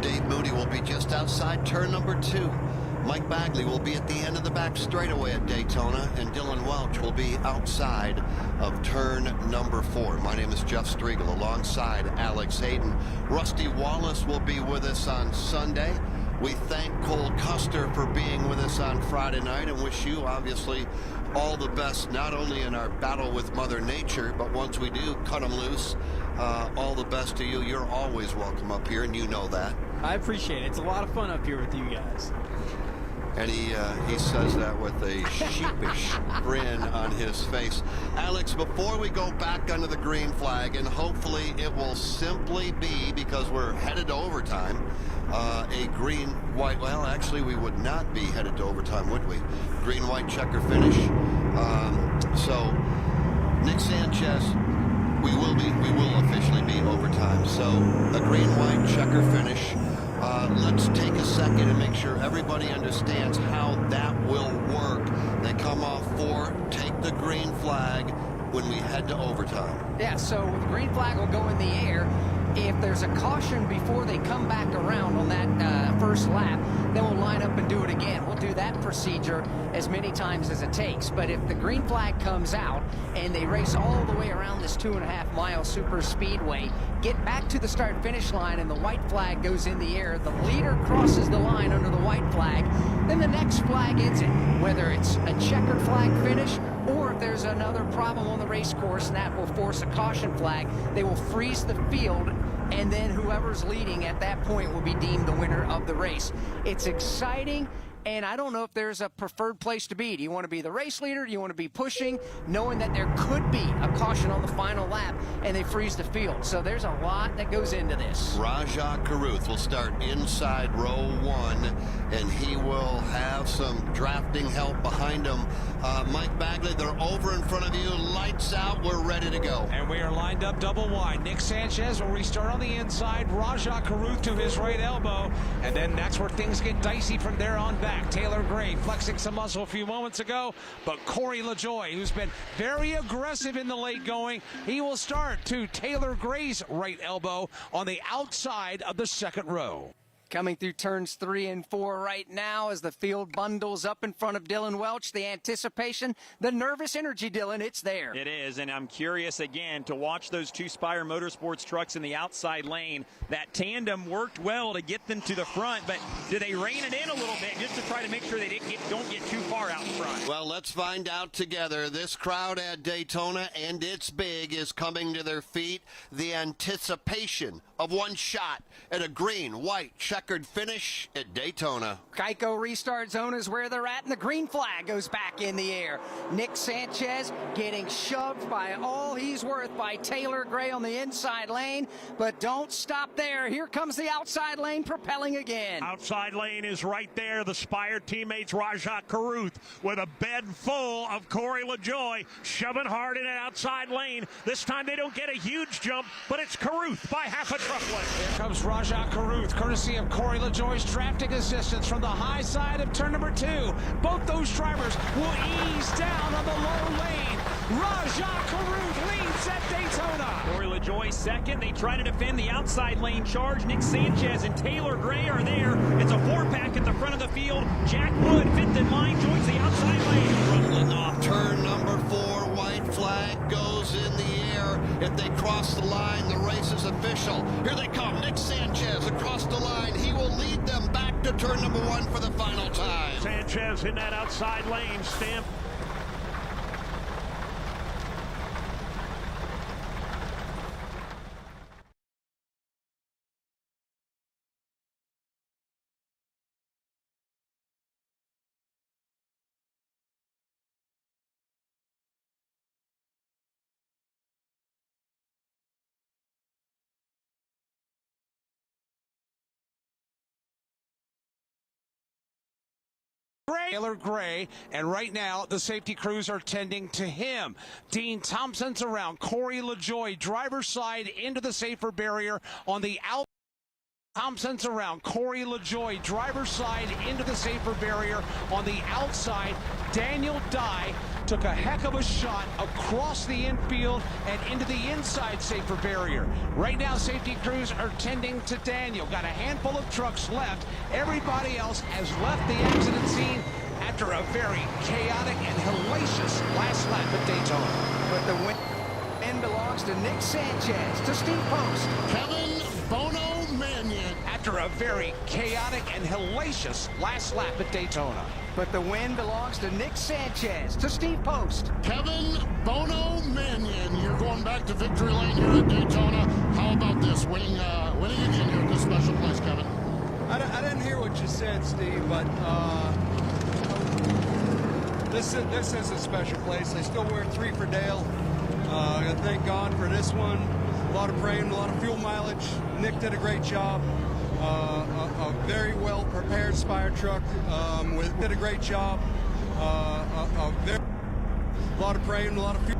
Dave Moody will be just outside turn number 2. Mike Bagley will be at the end of the back straightaway at Daytona, and Dylan Welch will be outside of turn number 4. My name is Jeff Striegel, alongside Alex Hayden. Rusty Wallace will be with us on Sunday. We thank Cole Custer for being with us on Friday night and wish you, obviously, all the best, not only in our battle with Mother Nature, but once we do cut them loose, all the best to you. You're always welcome up here, and you know that. I appreciate it. It's a lot of fun up here with you guys. And he says that with a sheepish grin on his face. Alex, before we go back under the green flag, and hopefully it will simply be, because we're headed to overtime, a green-white, well, actually we would not be headed to overtime, would we? Green-white checker finish. So Nick Sanchez, we will officially be overtime. So a green-white checker finish. Let's take a second and make sure everybody understands how that will work. They come off 4, take the green flag when we head to overtime. Yeah, so the green flag will go in the air. If there's a caution before they come back around on that first lap, then we'll line up and do it again. We'll do that procedure as many times as it takes. But if the green flag comes out and they race all the way around this 2.5-mile super speedway, get back to the start-finish line and the white flag goes in the air, the leader crosses the line under the white flag, then the next flag ends it. Whether it's a checkered flag finish or if there's another problem on the race course and that will force a caution flag, they will freeze the field, and then whoever's leading at that point will be deemed the winner of the race. It's exciting, and I don't know if there's a preferred place to be. Do you want to be the race leader? Do you want to be pushing, knowing that there could be a caution on the final lap and they freeze the field? So there's a lot that goes into this. Rajah Caruth will start inside row 1, and he will have some drafting help behind him. Mike Bagley, they're over in front of you. Lights out. We're ready to go. And we are lined up double wide. Nick Sanchez will restart on the inside. Rajah Caruth to his right elbow. And then that's where things get dicey from there on back. Taylor Gray flexing some muscle a few moments ago. But Corey LaJoie, who's been very aggressive in the late going, he will start to Taylor Gray's right elbow on the outside of the second row. Coming through turns 3 and 4 right now as the field bundles up in front of Dylan Welch. The anticipation, the nervous energy, Dylan, it's there. It is, and I'm curious again to watch those 2 Spire Motorsports trucks in the outside lane. That tandem worked well to get them to the front, but do they rein it in a little bit just to try to make sure they don't get too far out in front? Well, let's find out together. This crowd at Daytona, and it's big, is coming to their feet. The anticipation of one shot at a green, white, checkered finish at Daytona. Geico restart zone is where they're at, and the green flag goes back in the air. Nick Sanchez getting shoved by all he's worth by Taylor Gray on the inside lane, but don't stop there. Here comes the outside lane propelling again. Outside lane is right there. The Spire teammates Rajah Caruth with a bed full of Corey LaJoie shoving hard in an outside lane. This time they don't get a huge jump, but it's Caruth by half a truck length. Here comes Rajah Caruth, courtesy of Corey LaJoie's drafting assistance from the high side of turn number 2. Both those drivers will ease down on the low lane. Rajah Caruth leads at Daytona. Corey LaJoie second. They try to defend the outside lane charge. Nick Sanchez and Taylor Gray are there. It's a 4-pack at the front of the field. Jack Wood, 5th in line, joins the outside lane. Rumbling off turn number 4. White flag goes in the air. If they cross the line, the race is official. Here they come. Nick Sanchez across the line. He will lead them back to turn number 1 for the final time. Sanchez in that outside lane. Stamp. Taylor Gray, and right now the safety crews are tending to him. Dean Thompson's around. Corey LaJoie, driver's side into the safer barrier on the out. Thompson's around. Corey LaJoie, driver's side into the safer barrier on the outside. Daniel Dye took a heck of a shot across the infield and into the inside safer barrier. Right now, safety crews are tending to Daniel. Got a handful of trucks left. Everybody else has left the accident scene after a very chaotic and hellacious last lap at Daytona. But the win belongs to Nick Sanchez, to Steve Post. Kevin Bono Mannion. After after a very chaotic and hellacious last lap at Daytona. But the win belongs to Nick Sanchez, to Steve Post. Kevin Bono Mannion, you're going back to victory lane here at Daytona. How about this, winning again here at this special place, Kevin? I didn't hear what you said, Steve, but this is a special place. They still wear 3 for Dale. I gotta thank God for this one. A lot of praying, a lot of fuel mileage. Nick did a great job. A very well prepared Spire truck did a great job. A lot of praying, a lot of fuel.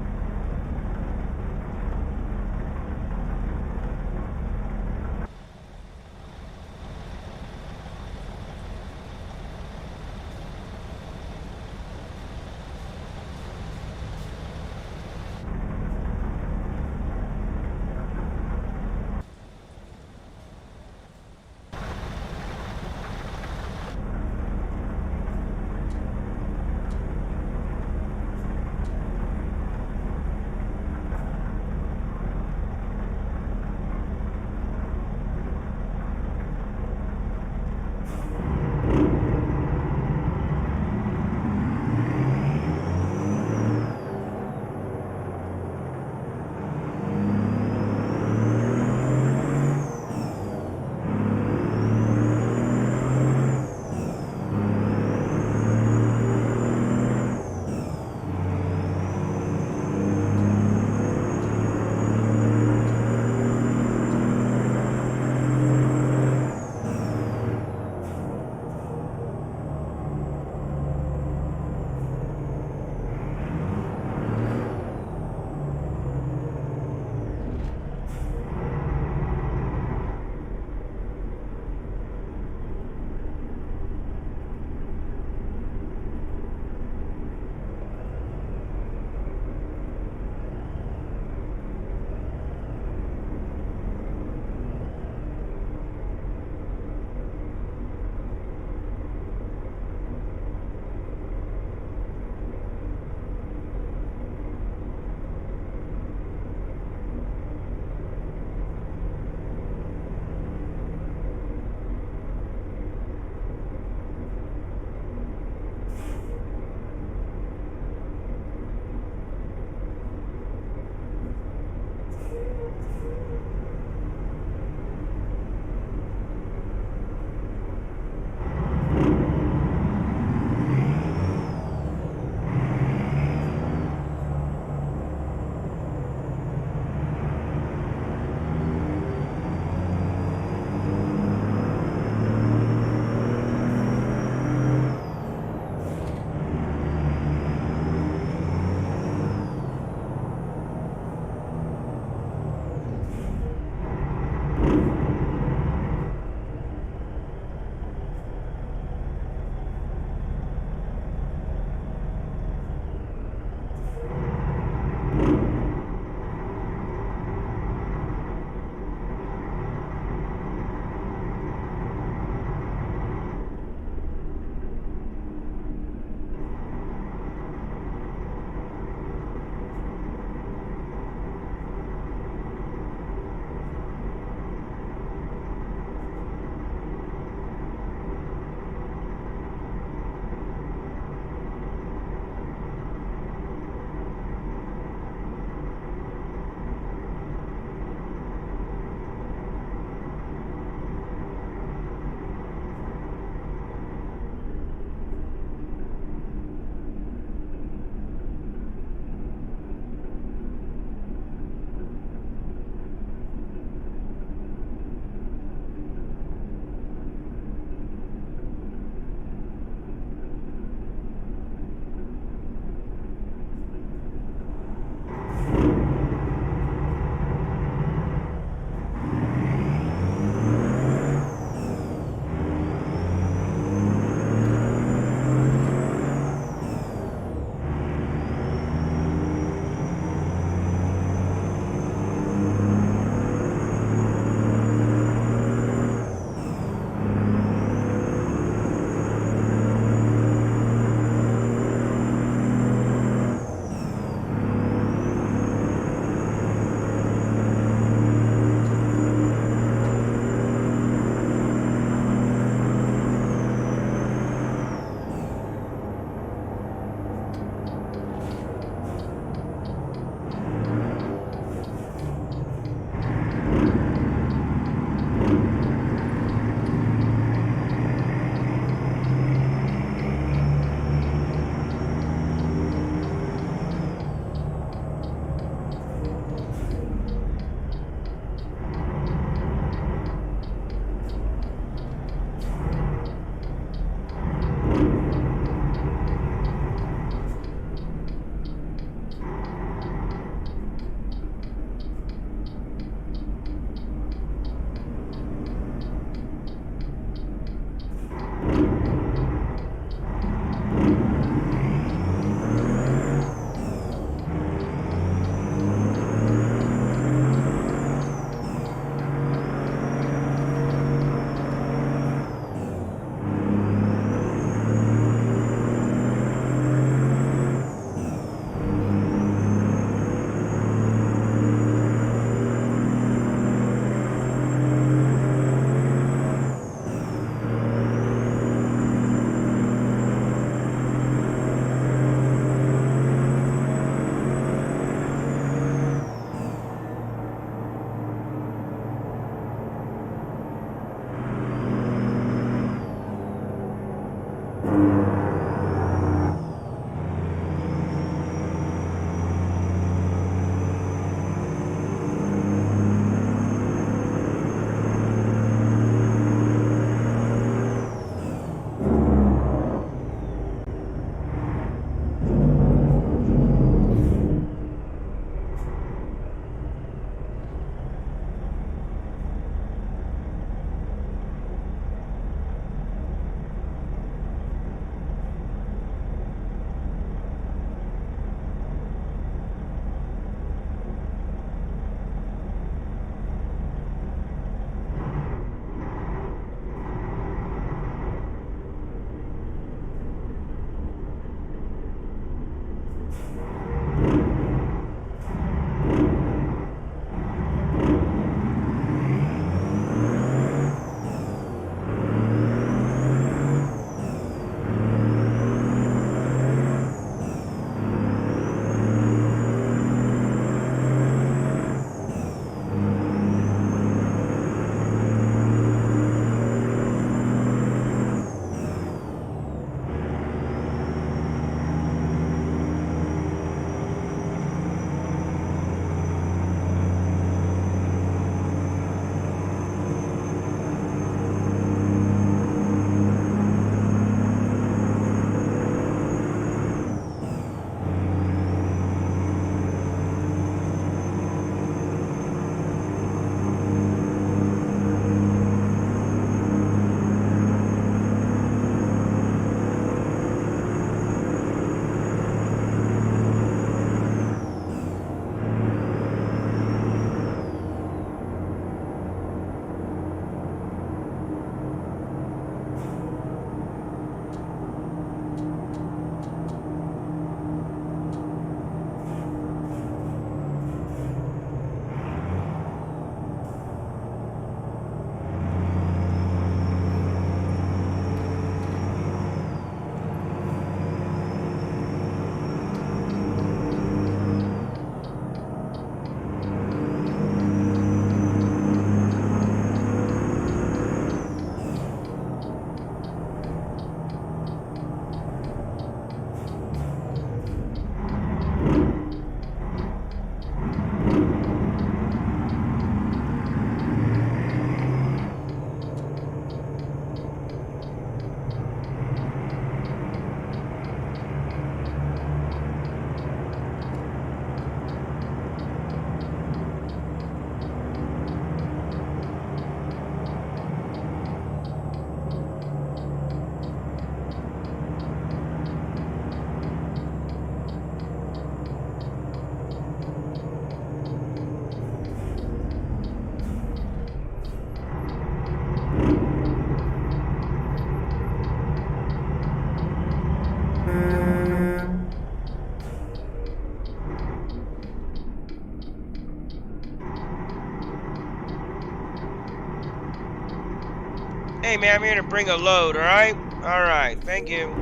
Hey, man, I'm here to bring a load, all right? All right, thank you.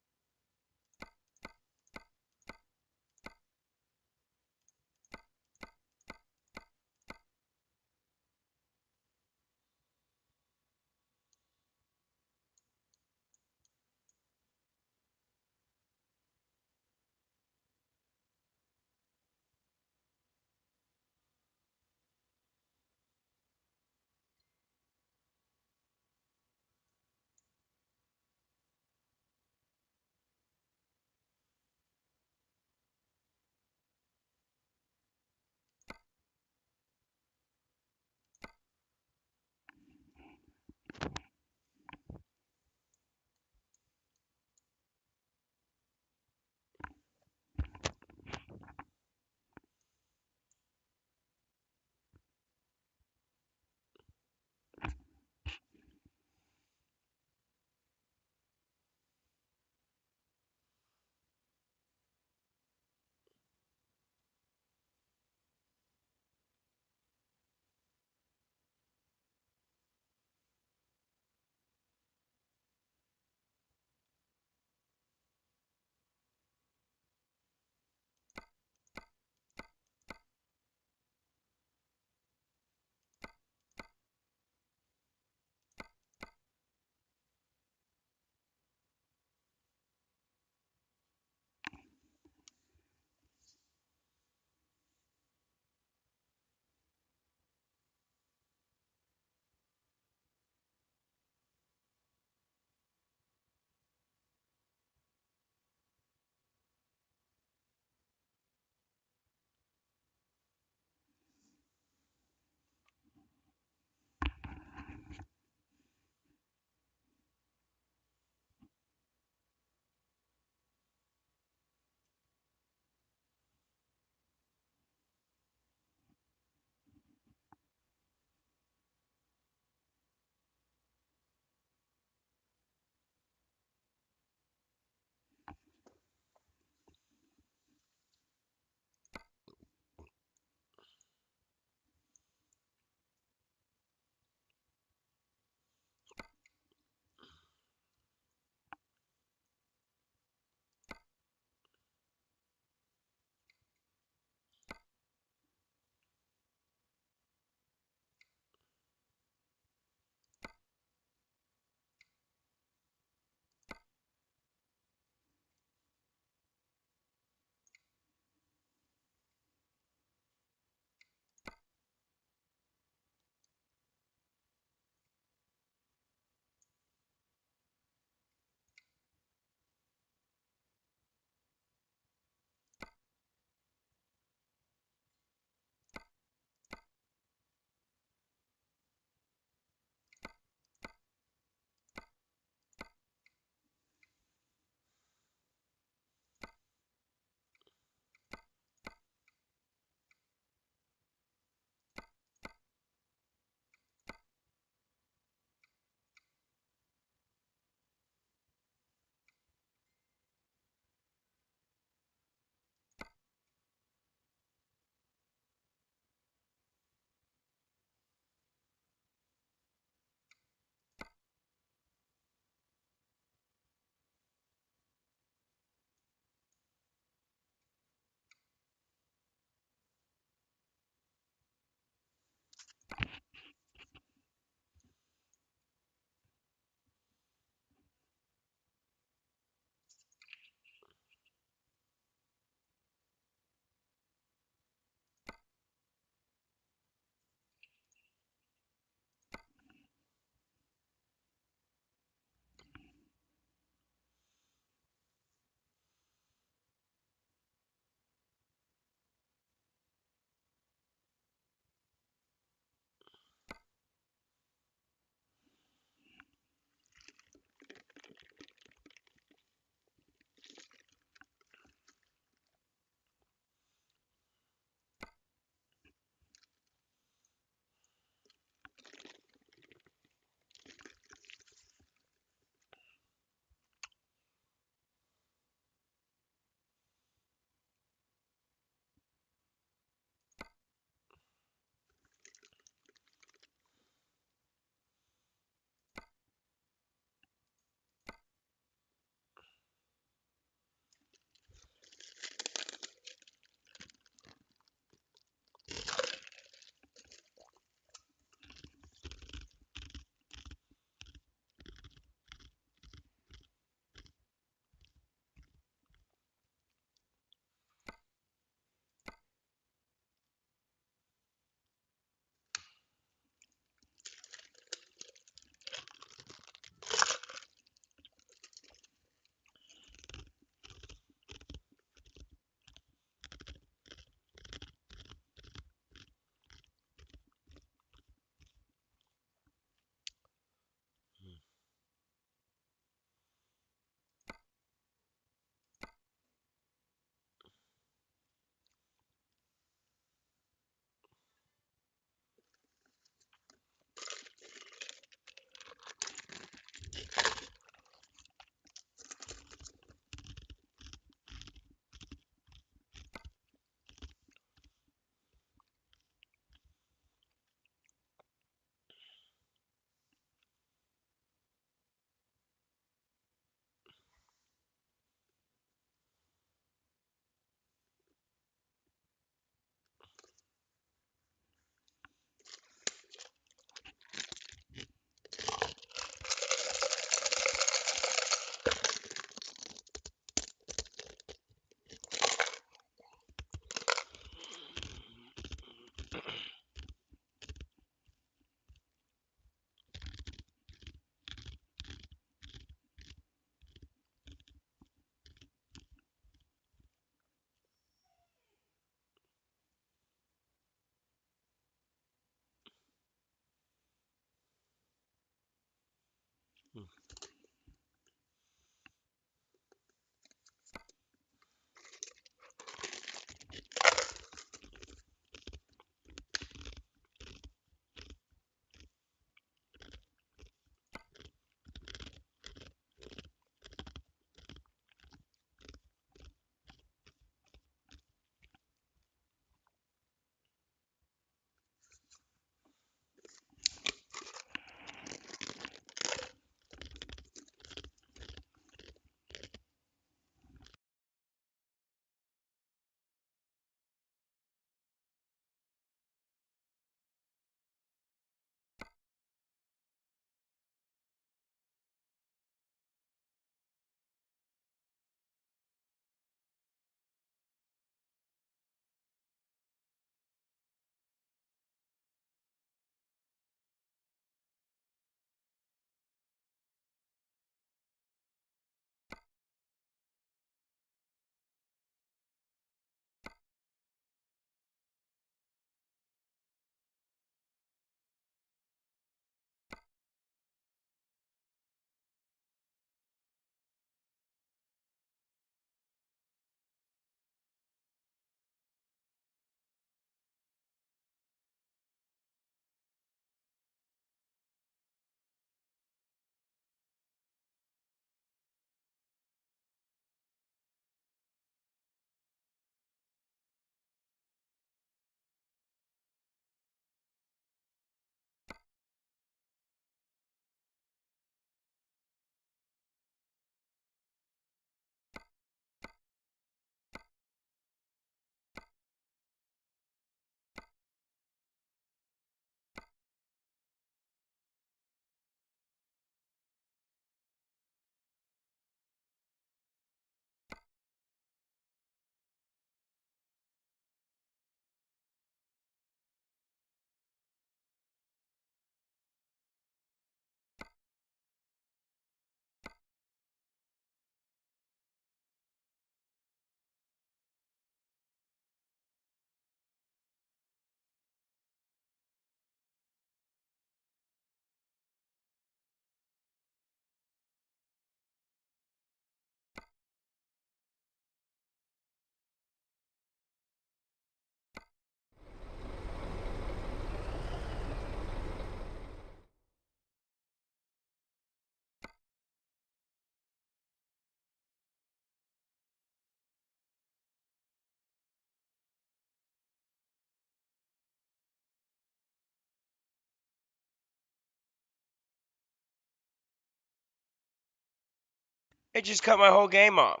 It just cut my whole game off.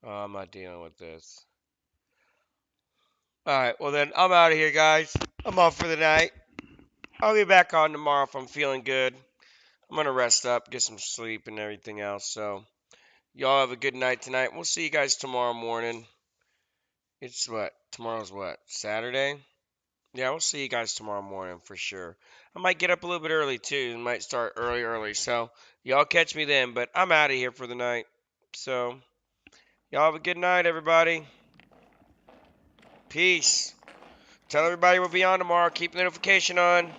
Oh, I'm not dealing with this. Alright, well then, I'm out of here, guys. I'm off for the night. I'll be back on tomorrow if I'm feeling good. I'm going to rest up, get some sleep and everything else. So, y'all have a good night tonight. We'll see you guys tomorrow morning. It's what? Tomorrow's what? Saturday? Yeah, we'll see you guys tomorrow morning for sure. I might get up a little bit early too. Might start early. So, y'all catch me then. But I'm out of here for the night. So, y'all have a good night, everybody. Peace. Tell everybody we'll be on tomorrow. Keep the notification on.